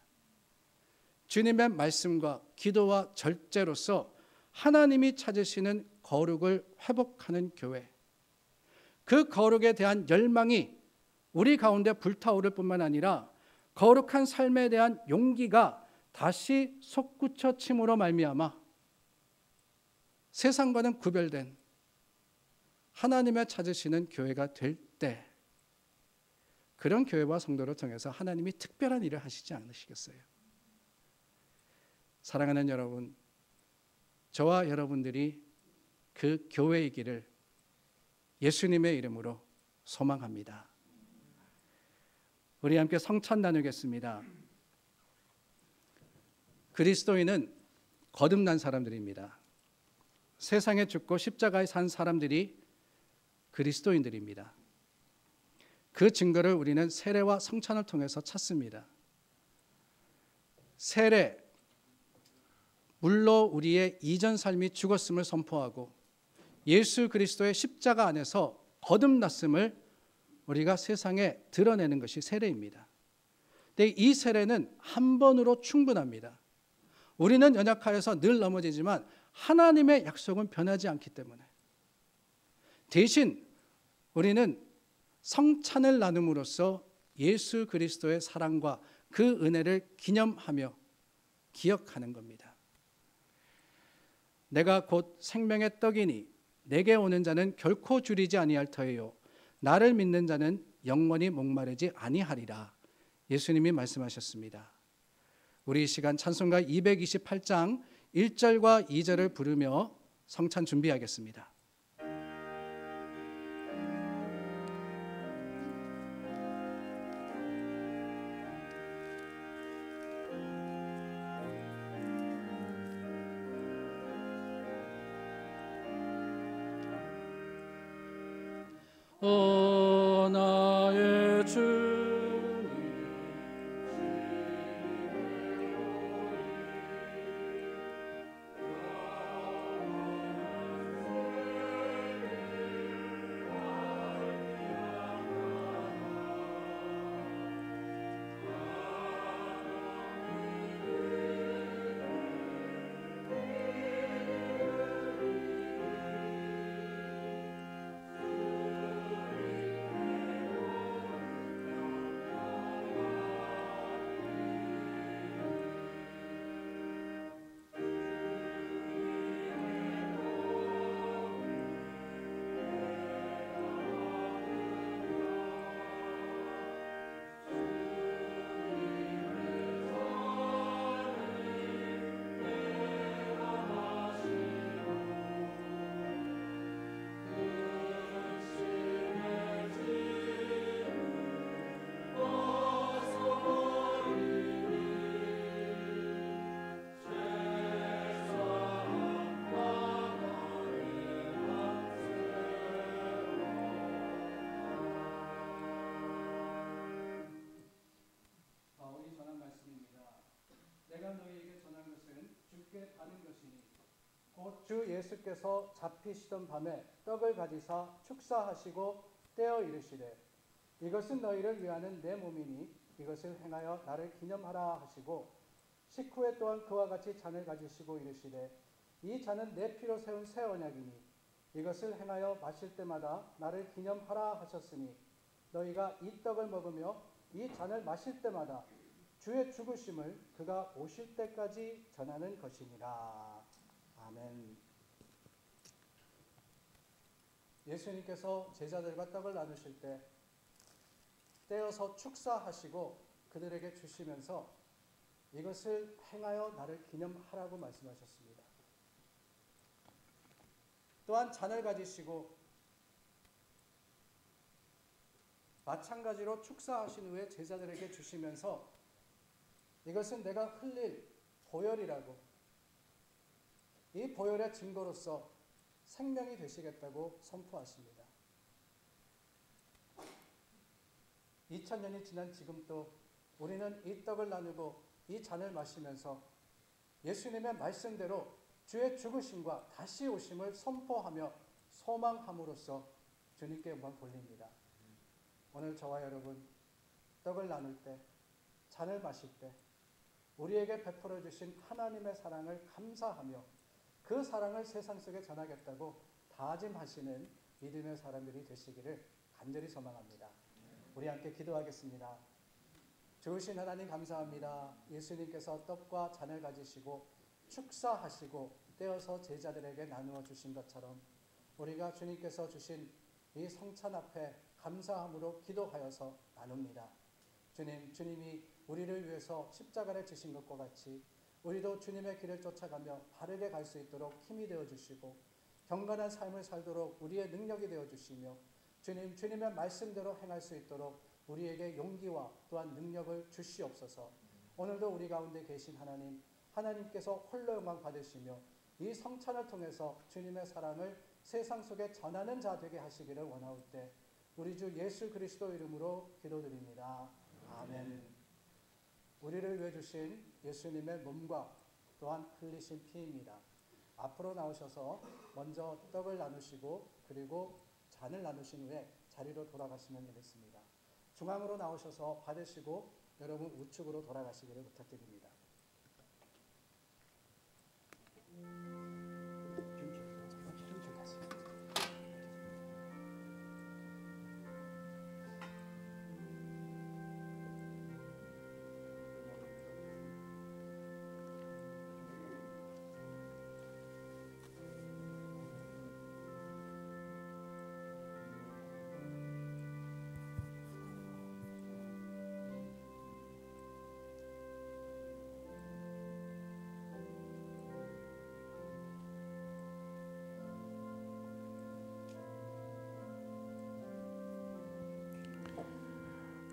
주님의 말씀과 기도와 절제로서 하나님이 찾으시는 거룩을 회복하는 교회, 그 거룩에 대한 열망이 우리 가운데 불타오를 뿐만 아니라 거룩한 삶에 대한 용기가 다시 솟구쳐 침으로 말미암아 세상과는 구별된 하나님의 찾으시는 교회가 될 때, 그런 교회와 성도를 통해서 하나님이 특별한 일을 하시지 않으시겠어요? 사랑하는 여러분, 저와 여러분들이 그 교회이기를 예수님의 이름으로 소망합니다. 우리 함께 성찬 나누겠습니다. 그리스도인은 거듭난 사람들입니다. 세상에 죽고 십자가에 산 사람들이 그리스도인들입니다. 그 증거를 우리는 세례와 성찬을 통해서 찾습니다. 세례, 물로 우리의 이전 삶이 죽었음을 선포하고 예수 그리스도의 십자가 안에서 거듭났음을 우리가 세상에 드러내는 것이 세례입니다. 근데 이 세례는 한 번으로 충분합니다. 우리는 연약하여서 늘 넘어지지만 하나님의 약속은 변하지 않기 때문에 대신 우리는 성찬을 나눔으로써 예수 그리스도의 사랑과 그 은혜를 기념하며 기억하는 겁니다. 내가 곧 생명의 떡이니 내게 오는 자는 결코 줄이지 아니할 터예요. 나를 믿는 자는 영원히 목마르지 아니하리라. 예수님이 말씀하셨습니다. 우리 이 시간 찬송가 228장 1절과 2절을 부르며 성찬 준비하겠습니다. 나의 주님 내가 너희에게 전한 것은 주께 받은 것이니 곧 주 예수께서 잡히시던 밤에 떡을 가지사 축사하시고 떼어 이르시되 이것은 너희를 위하는 내 몸이니 이것을 행하여 나를 기념하라 하시고 식후에 또한 그와 같이 잔을 가지시고 이르시되 이 잔은 내 피로 세운 새 언약이니 이것을 행하여 마실 때마다 나를 기념하라 하셨으니 너희가 이 떡을 먹으며 이 잔을 마실 때마다 주의 죽으심을 그가 오실 때까지 전하는 것이니라. 아멘. 예수님께서 제자들과 떡을 나누실 때 떼어서 축사하시고 그들에게 주시면서 이것을 행하여 나를 기념하라고 말씀하셨습니다. 또한 잔을 가지시고 마찬가지로 축사하신 후에 제자들에게 주시면서 이것은 내가 흘릴 보혈이라고, 이 보혈의 증거로서 생명이 되시겠다고 선포하십니다. 2000년이 지난 지금도 우리는 이 떡을 나누고 이 잔을 마시면서 예수님의 말씀대로 주의 죽으심과 다시 오심을 선포하며 소망함으로써 주님께 영광 돌립니다. 오늘 저와 여러분 떡을 나눌 때, 잔을 마실 때 우리에게 베풀어 주신 하나님의 사랑을 감사하며 그 사랑을 세상 속에 전하겠다고 다짐하시는 믿음의 사람들이 되시기를 간절히 소망합니다. 우리 함께 기도하겠습니다. 좋으신 하나님 감사합니다. 예수님께서 떡과 잔을 가지시고 축사하시고 떼어서 제자들에게 나누어 주신 것처럼 우리가 주님께서 주신 이 성찬 앞에 감사함으로 기도하여서 나눕니다. 주님, 주님이 우리를 위해서 십자가를 지신 것과 같이 우리도 주님의 길을 쫓아가며 바르게 갈 수 있도록 힘이 되어 주시고 경건한 삶을 살도록 우리의 능력이 되어주시며 주님의 말씀대로 행할 수 있도록 우리에게 용기와 또한 능력을 주시옵소서. 오늘도 우리 가운데 계신 하나님께서 홀로 영광 받으시며 이 성찬을 통해서 주님의 사랑을 세상 속에 전하는 자 되게 하시기를 원하올 때 우리 주 예수 그리스도 이름으로 기도드립니다. 아멘. 우리를 위해 주신 예수님의 몸과 또한 흘리신 피입니다. 앞으로 나오셔서 먼저 떡을 나누시고 그리고 잔을 나누신 후에 자리로 돌아가시면 되겠습니다. 중앙으로 나오셔서 받으시고 여러분 우측으로 돌아가시기를 부탁드립니다.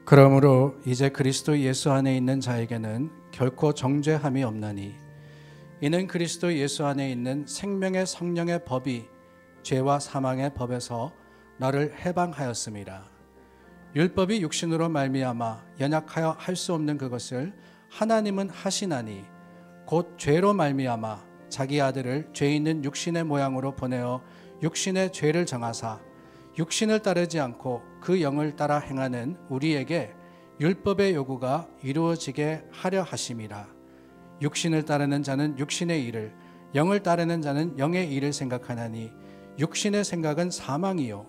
그러므로 이제 그리스도 예수 안에 있는 자에게는 결코 정죄함이 없나니 이는 그리스도 예수 안에 있는 생명의 성령의 법이 죄와 사망의 법에서 너를 해방하였음이라. 율법이 육신으로 말미암아 연약하여 할 수 없는 그것을 하나님은 하시나니 곧 죄로 말미암아 자기 아들을 죄 있는 육신의 모양으로 보내어 육신의 죄를 정하사 육신을 따르지 않고 그 영을 따라 행하는 우리에게 율법의 요구가 이루어지게 하려 하심이라. 육신을 따르는 자는 육신의 일을, 영을 따르는 자는 영의 일을 생각하나니 육신의 생각은 사망이요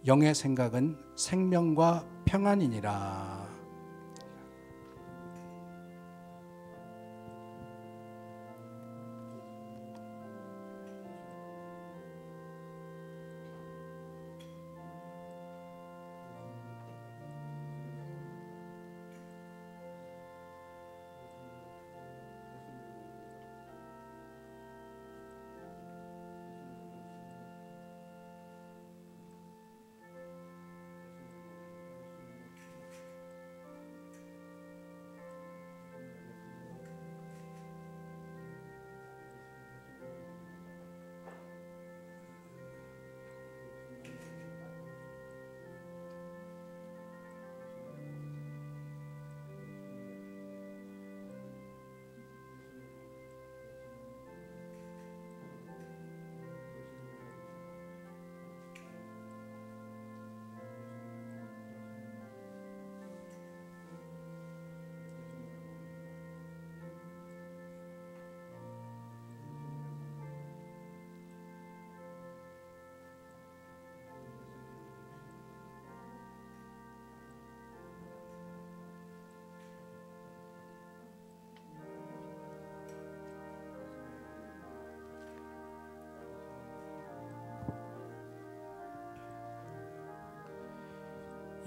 영의 생각은 생명과 평안이니라.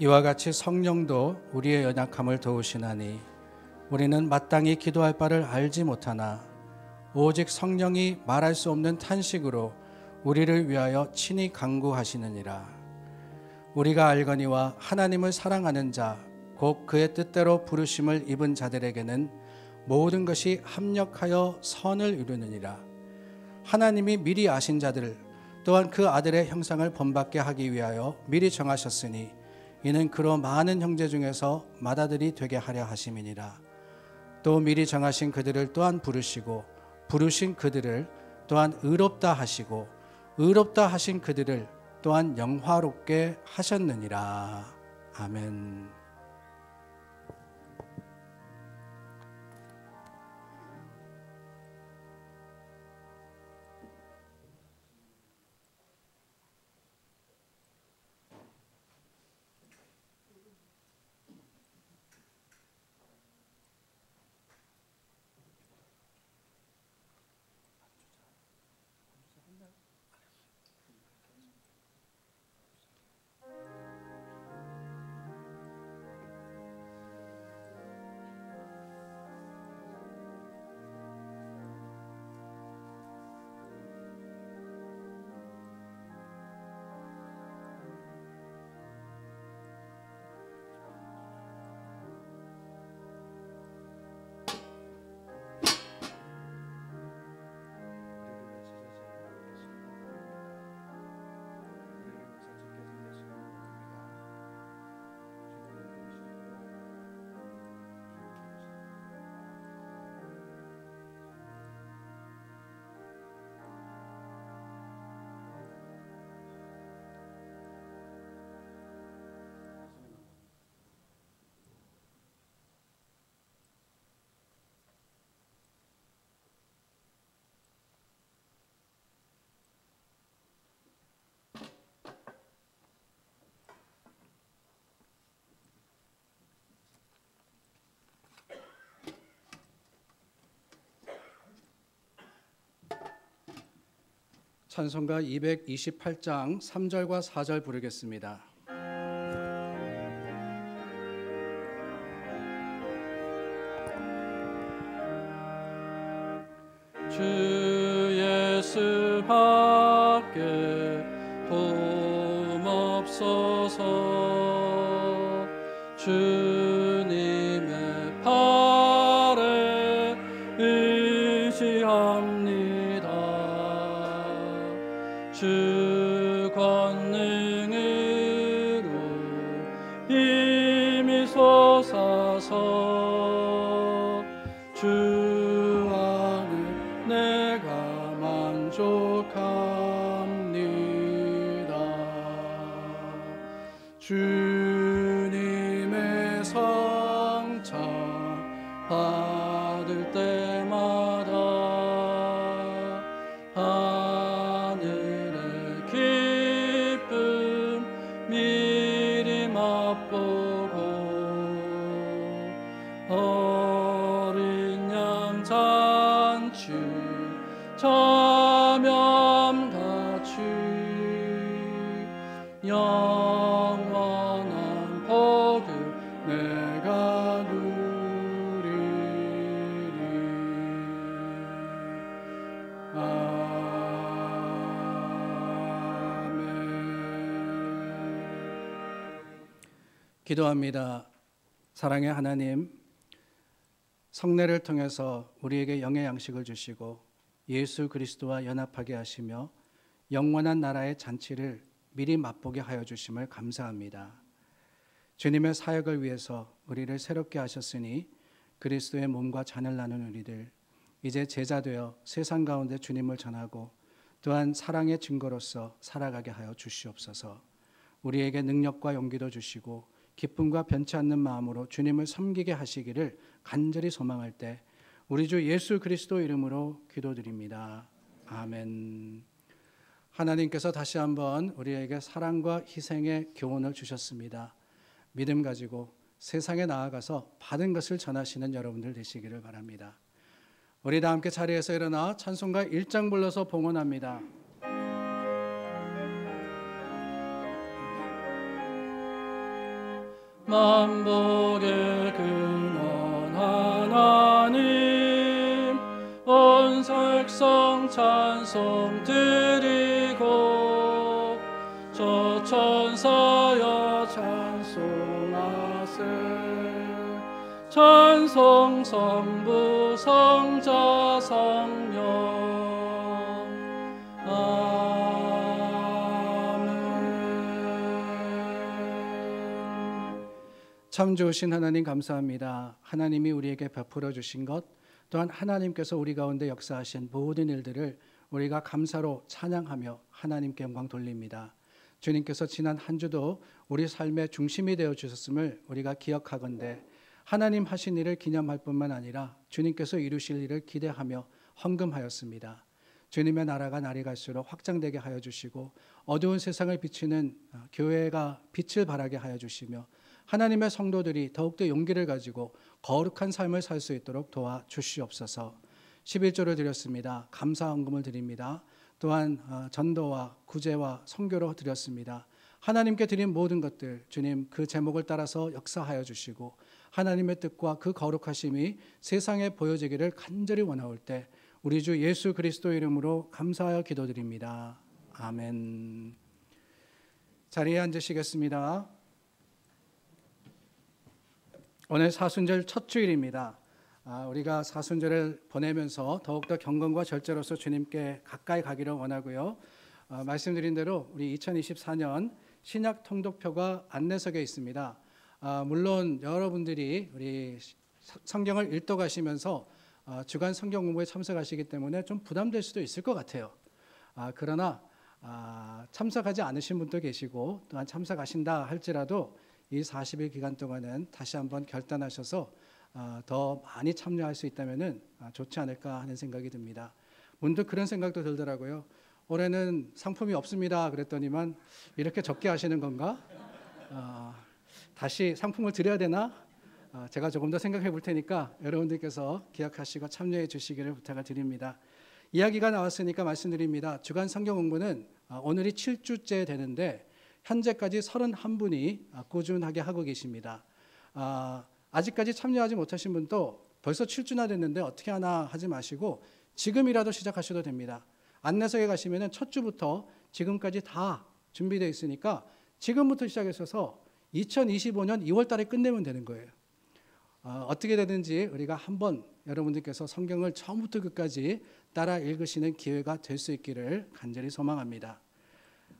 이와 같이 성령도 우리의 연약함을 도우시나니 우리는 마땅히 기도할 바를 알지 못하나 오직 성령이 말할 수 없는 탄식으로 우리를 위하여 친히 간구하시느니라. 우리가 알거니와 하나님을 사랑하는 자 곧 그의 뜻대로 부르심을 입은 자들에게는 모든 것이 합력하여 선을 이루느니라. 하나님이 미리 아신 자들 또한 그 아들의 형상을 본받게 하기 위하여 미리 정하셨으니 이는 그로 많은 형제 중에서 맏아들이 되게 하려 하심이니라. 또 미리 정하신 그들을 또한 부르시고 부르신 그들을 또한 의롭다 하시고 의롭다 하신 그들을 또한 영화롭게 하셨느니라. 아멘. 찬송가 228장 3절과 4절 부르겠습니다. 주 예수 밖에 도움 없소서. 주님의 팔에 의지합니다. 주 권능으로 힘이 솟아서 주 안에 내가 만족합니다. 주님의 성찬 받을 때마다 하늘의 기쁨 미리 맛보고 어린 양 잔치 참염같이 영원한 복을 내가 누리리. 기도합니다. 사랑의 하나님, 성례를 통해서 우리에게 영의 양식을 주시고 예수 그리스도와 연합하게 하시며 영원한 나라의 잔치를 미리 맛보게 하여 주심을 감사합니다. 주님의 사역을 위해서 우리를 새롭게 하셨으니 그리스도의 몸과 잔을 나누는 우리들, 이제 제자 되어 세상 가운데 주님을 전하고 또한 사랑의 증거로서 살아가게 하여 주시옵소서. 우리에게 능력과 용기도 주시고 기쁨과 변치 않는 마음으로 주님을 섬기게 하시기를 간절히 소망할 때 우리 주 예수 그리스도 이름으로 기도드립니다. 아멘. 하나님께서 다시 한번 우리에게 사랑과 희생의 교훈을 주셨습니다. 믿음 가지고 세상에 나아가서 받은 것을 전하시는 여러분들 되시기를 바랍니다. 우리 다 함께 자리에서 일어나 찬송가 1장 불러서 봉헌합니다. 만복의 근원 하나님, 온 색성 찬송 드리고 저 천사여 찬송하세. 찬송 성부 성자 성령 참 좋으신 하나님 감사합니다. 하나님이 우리에게 베풀어 주신 것, 또한 하나님께서 우리 가운데 역사하신 모든 일들을 우리가 감사로 찬양하며 하나님께 영광 돌립니다. 주님께서 지난 한 주도 우리 삶의 중심이 되어 주셨음을 우리가 기억하건대 하나님 하신 일을 기념할 뿐만 아니라 주님께서 이루실 일을 기대하며 헌금하였습니다. 주님의 나라가 날이 갈수록 확장되게 하여 주시고 어두운 세상을 비추는 교회가 빛을 발하게 하여 주시며 하나님의 성도들이 더욱더 용기를 가지고 거룩한 삶을 살 수 있도록 도와 주시옵소서. 11조를 드렸습니다. 감사 헌금을 드립니다. 또한 전도와 구제와 선교로 드렸습니다. 하나님께 드린 모든 것들 주님 그 제목을 따라서 역사하여 주시고 하나님의 뜻과 그 거룩하심이 세상에 보여지기를 간절히 원하올 때 우리 주 예수 그리스도 이름으로 감사하여 기도드립니다. 아멘. 자리에 앉으시겠습니다. 오늘 사순절 첫 주일입니다. 우리가 사순절을 보내면서 더욱더 경건과 절제로서 주님께 가까이 가기를 원하고요. 말씀드린 대로 우리 2024년 신약 통독표가 안내석에 있습니다. 물론 여러분들이 우리 성경을 읽어가시면서 주간 성경 공부에 참석하시기 때문에 좀 부담될 수도 있을 것 같아요. 그러나 참석하지 않으신 분도 계시고 또한 참석하신다 할지라도 이 40일 기간 동안은 다시 한번 결단하셔서 더 많이 참여할 수 있다면 좋지 않을까 하는 생각이 듭니다. 문득 그런 생각도 들더라고요. 올해는 상품이 없습니다 그랬더니만 이렇게 적게 하시는 건가? 다시 상품을 드려야 되나? 제가 조금 더 생각해 볼 테니까 여러분들께서 기억하시고 참여해 주시기를 부탁을 드립니다. 이야기가 나왔으니까 말씀드립니다. 주간 성경 공부는 오늘이 7주째 되는데 현재까지 31분이 꾸준하게 하고 계십니다. 아직까지 참여하지 못하신 분도 벌써 7주나 됐는데 어떻게 하나 하지 마시고 지금이라도 시작하셔도 됩니다. 안내석에 가시면 첫 주부터 지금까지 다 준비되어 있으니까 지금부터 시작하셔서 2025년 2월 달에 끝내면 되는 거예요. 어떻게 되든지 우리가 한번 여러분들께서 성경을 처음부터 끝까지 따라 읽으시는 기회가 될 수 있기를 간절히 소망합니다.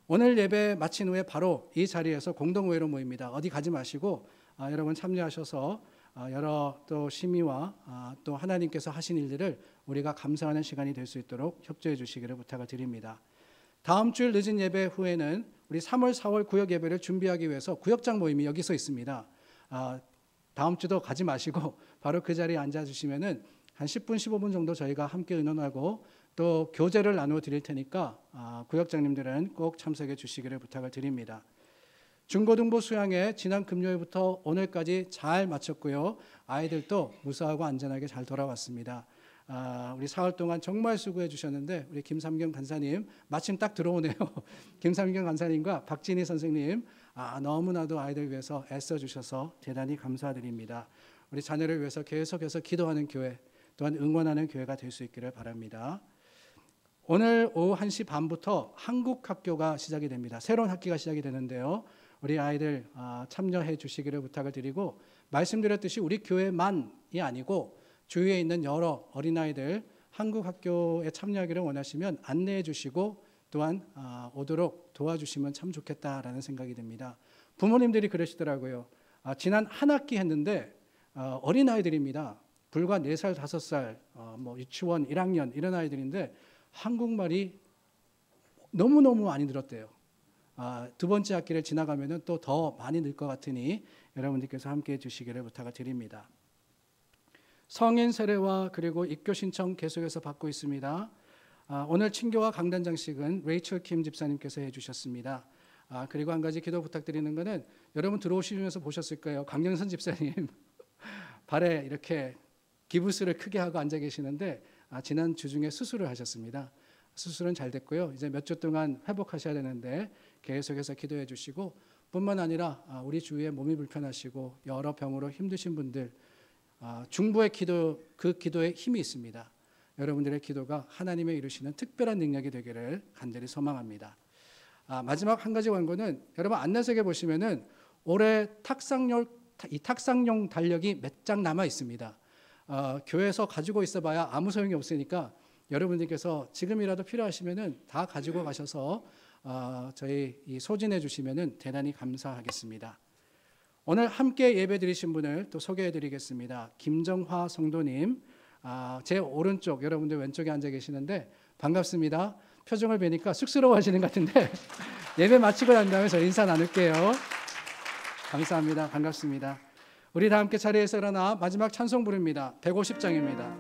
오늘 예배 마친 후에 바로 이 자리에서 공동회의로 모입니다. 어디 가지 마시고 여러분 참여하셔서 여러 또 심의와 또 하나님께서 하신 일들을 우리가 감사하는 시간이 될 수 있도록 협조해 주시기를 부탁을 드립니다. 다음 주일 늦은 예배 후에는 우리 3월, 4월 구역 예배를 준비하기 위해서 구역장 모임이 여기서 있습니다. 다음 주도 가지 마시고 바로 그 자리에 앉아주시면은 한 10분, 15분 정도 저희가 함께 의논하고 또 교제를 나누어 드릴 테니까 구역장님들은 꼭 참석해 주시기를 부탁을 드립니다. 중고등부 수양회 지난 금요일부터 오늘까지 잘 마쳤고요. 아이들도 무사하고 안전하게 잘 돌아왔습니다. 우리 사흘 동안 정말 수고해 주셨는데 우리 김삼경 간사님 마침 딱 들어오네요. 김삼경 간사님과 박진희 선생님 너무나도 아이들 위해서 애써주셔서 대단히 감사드립니다. 우리 자녀를 위해서 계속해서 기도하는 교회 또한 응원하는 교회가 될 수 있기를 바랍니다. 오늘 오후 1시 반부터 한국학교가 시작이 됩니다. 새로운 학기가 시작이 되는데요. 우리 아이들 참여해 주시기를 부탁을 드리고 말씀드렸듯이 우리 교회만이 아니고 주위에 있는 여러 어린아이들 한국학교에 참여하기를 원하시면 안내해 주시고 또한 오도록 도와주시면 참 좋겠다라는 생각이 듭니다. 부모님들이 그러시더라고요. 지난 한 학기 했는데 어린아이들입니다. 불과 4살, 5살, 유치원 1학년 이런 아이들인데 한국말이 너무너무 많이 늘었대요. 두 번째 학기를 지나가면 또 더 많이 늘 것 같으니 여러분들께서 함께해 주시기를 부탁을 드립니다. 성인 세례와 그리고 입교 신청 계속해서 받고 있습니다. 오늘 친교와 강단장식은 레이첼 킴 집사님께서 해주셨습니다. 그리고 한 가지 기도 부탁드리는 것은 여러분 들어오시면서 보셨을 거예요. 강영선 집사님 발에 이렇게 기부스를 크게 하고 앉아 계시는데 지난 주 중에 수술을 하셨습니다. 수술은 잘 됐고요. 이제 몇 주 동안 회복하셔야 되는데 계속해서 기도해 주시고 뿐만 아니라 우리 주위에 몸이 불편하시고 여러 병으로 힘드신 분들 중보의 기도, 그 기도에 힘이 있습니다. 여러분들의 기도가 하나님의 이루시는 특별한 능력이 되기를 간절히 소망합니다. 마지막 한 가지 권고는 여러분 안내석에 보시면은 올해 탁상용 달력이 몇 장 남아 있습니다. 교회에서 가지고 있어봐야 아무 소용이 없으니까 여러분들께서 지금이라도 필요하시면은 다 가지고 가셔서 저희 소진해 주시면은 대단히 감사하겠습니다. 오늘 함께 예배 드리신 분을 또 소개해 드리겠습니다. 김정화 성도님, 제 오른쪽 여러분들 왼쪽에 앉아 계시는데 반갑습니다. 표정을 뵈니까 쑥스러워 하시는 것 같은데 예배 마치고 난 다음에 저 인사 나눌게요. 감사합니다. 반갑습니다. 우리 다 함께 자리에서 일어나 마지막 찬송 부릅니다. 150장입니다.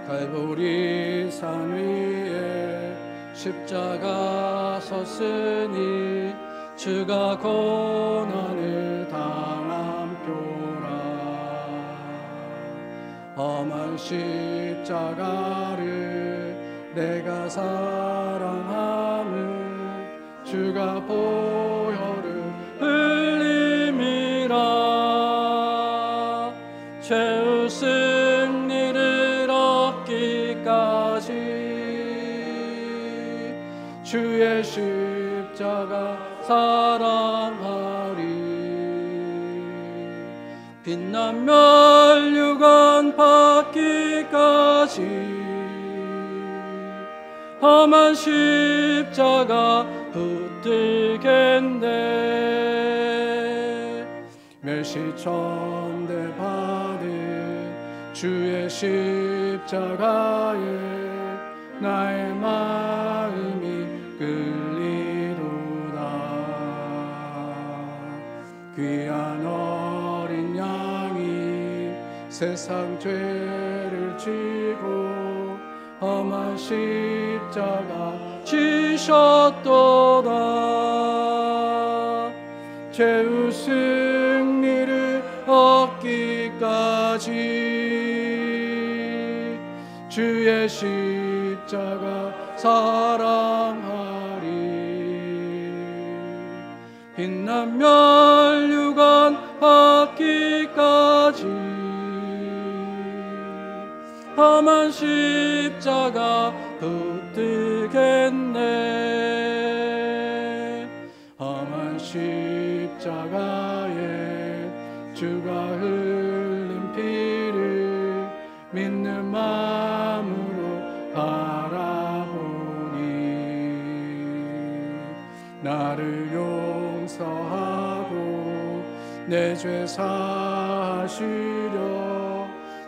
갈보리 산 위에 십자가 섰으니 주가 고난을 당한 표라. 험한 십자가를 내가 사랑함은 주가 보혈을 흘림이라. 죄의 승리를 얻기까지 주의 십자가 사랑하리. 빛난 멸류관 받기까지 험한 십자가 붙들겠네. 멸시천대 받은 주의 십자가에 나의 마음이 끌리도다. 귀한 어린 양이 세상 죄를 지고 험한 십자가 지 지셨도다. 죄의 승리를 얻기까지 주의 십자가 사랑하리. 빛난 멸류관 받기까지 험한 십자가 붙들겠네. 험한 십자가에 주가 흘린 피를 믿는 마음으로 바라보니 나를 용서하고 내 죄 사하시려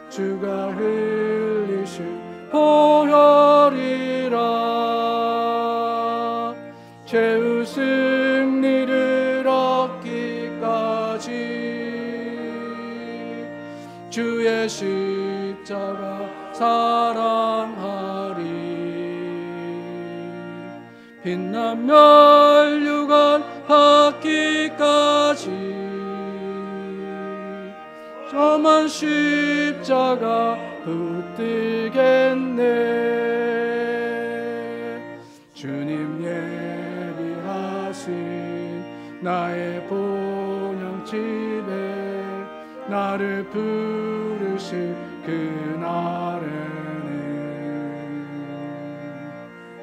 주가 흘리신 보혈이라. 죄의 승리를 얻기까지 주의 십자가 사랑하리. 빛난 멸류관 받기까지 험한 십자가 붙들겠네. 주님 예비하신 나의 본향집에 나를 부르실 그날에는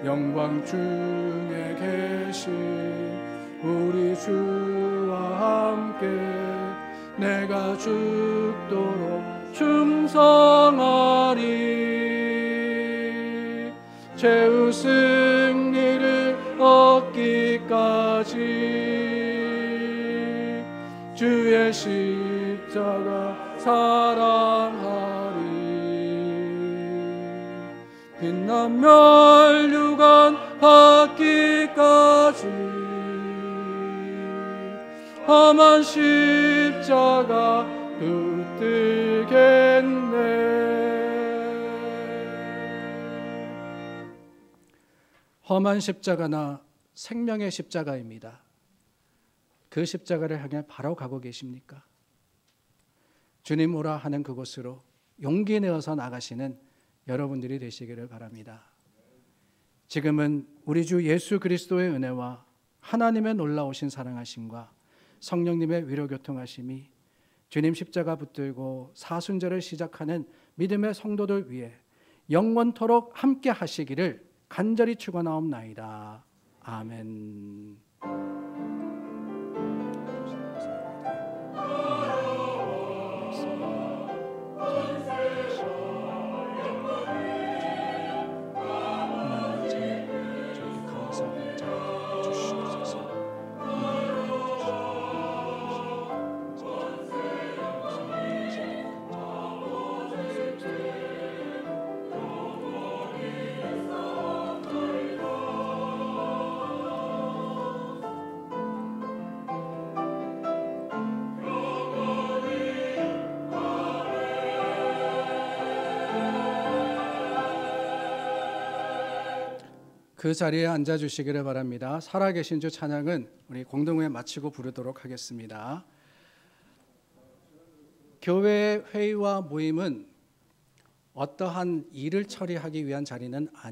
영광 중에 계신 우리 주와 함께 내가 죽도록 충성하리. 죄의 승리를 얻기까지 주의 십자가 사랑하리. 빛난 멸류관 받기까지 험한 십자가 붙들겠네. 험한 십자가나 생명의 십자가입니다. 그 십자가를 향해 바로 가고 계십니까? 주님 오라 하는 그곳으로 용기 내어서 나가시는 여러분들이 되시기를 바랍니다. 지금은 우리 주 예수 그리스도의 은혜와 하나님의 놀라우신 사랑하심과 성령님의 위로교통하심이 주님 십자가 붙들고 사순절을 시작하는 믿음의 성도들 위해 영원토록 함께 하시기를 간절히 축원하옵나이다. 아멘. 그 자리에 앉아주시기를 바랍니다. 살아계신 주 찬양은 우리 공동회 마치고 부르도록 하겠습니다. 교회 회의와 모임은 어떠한 일을 처리하기 위한 자리는 아닙니다.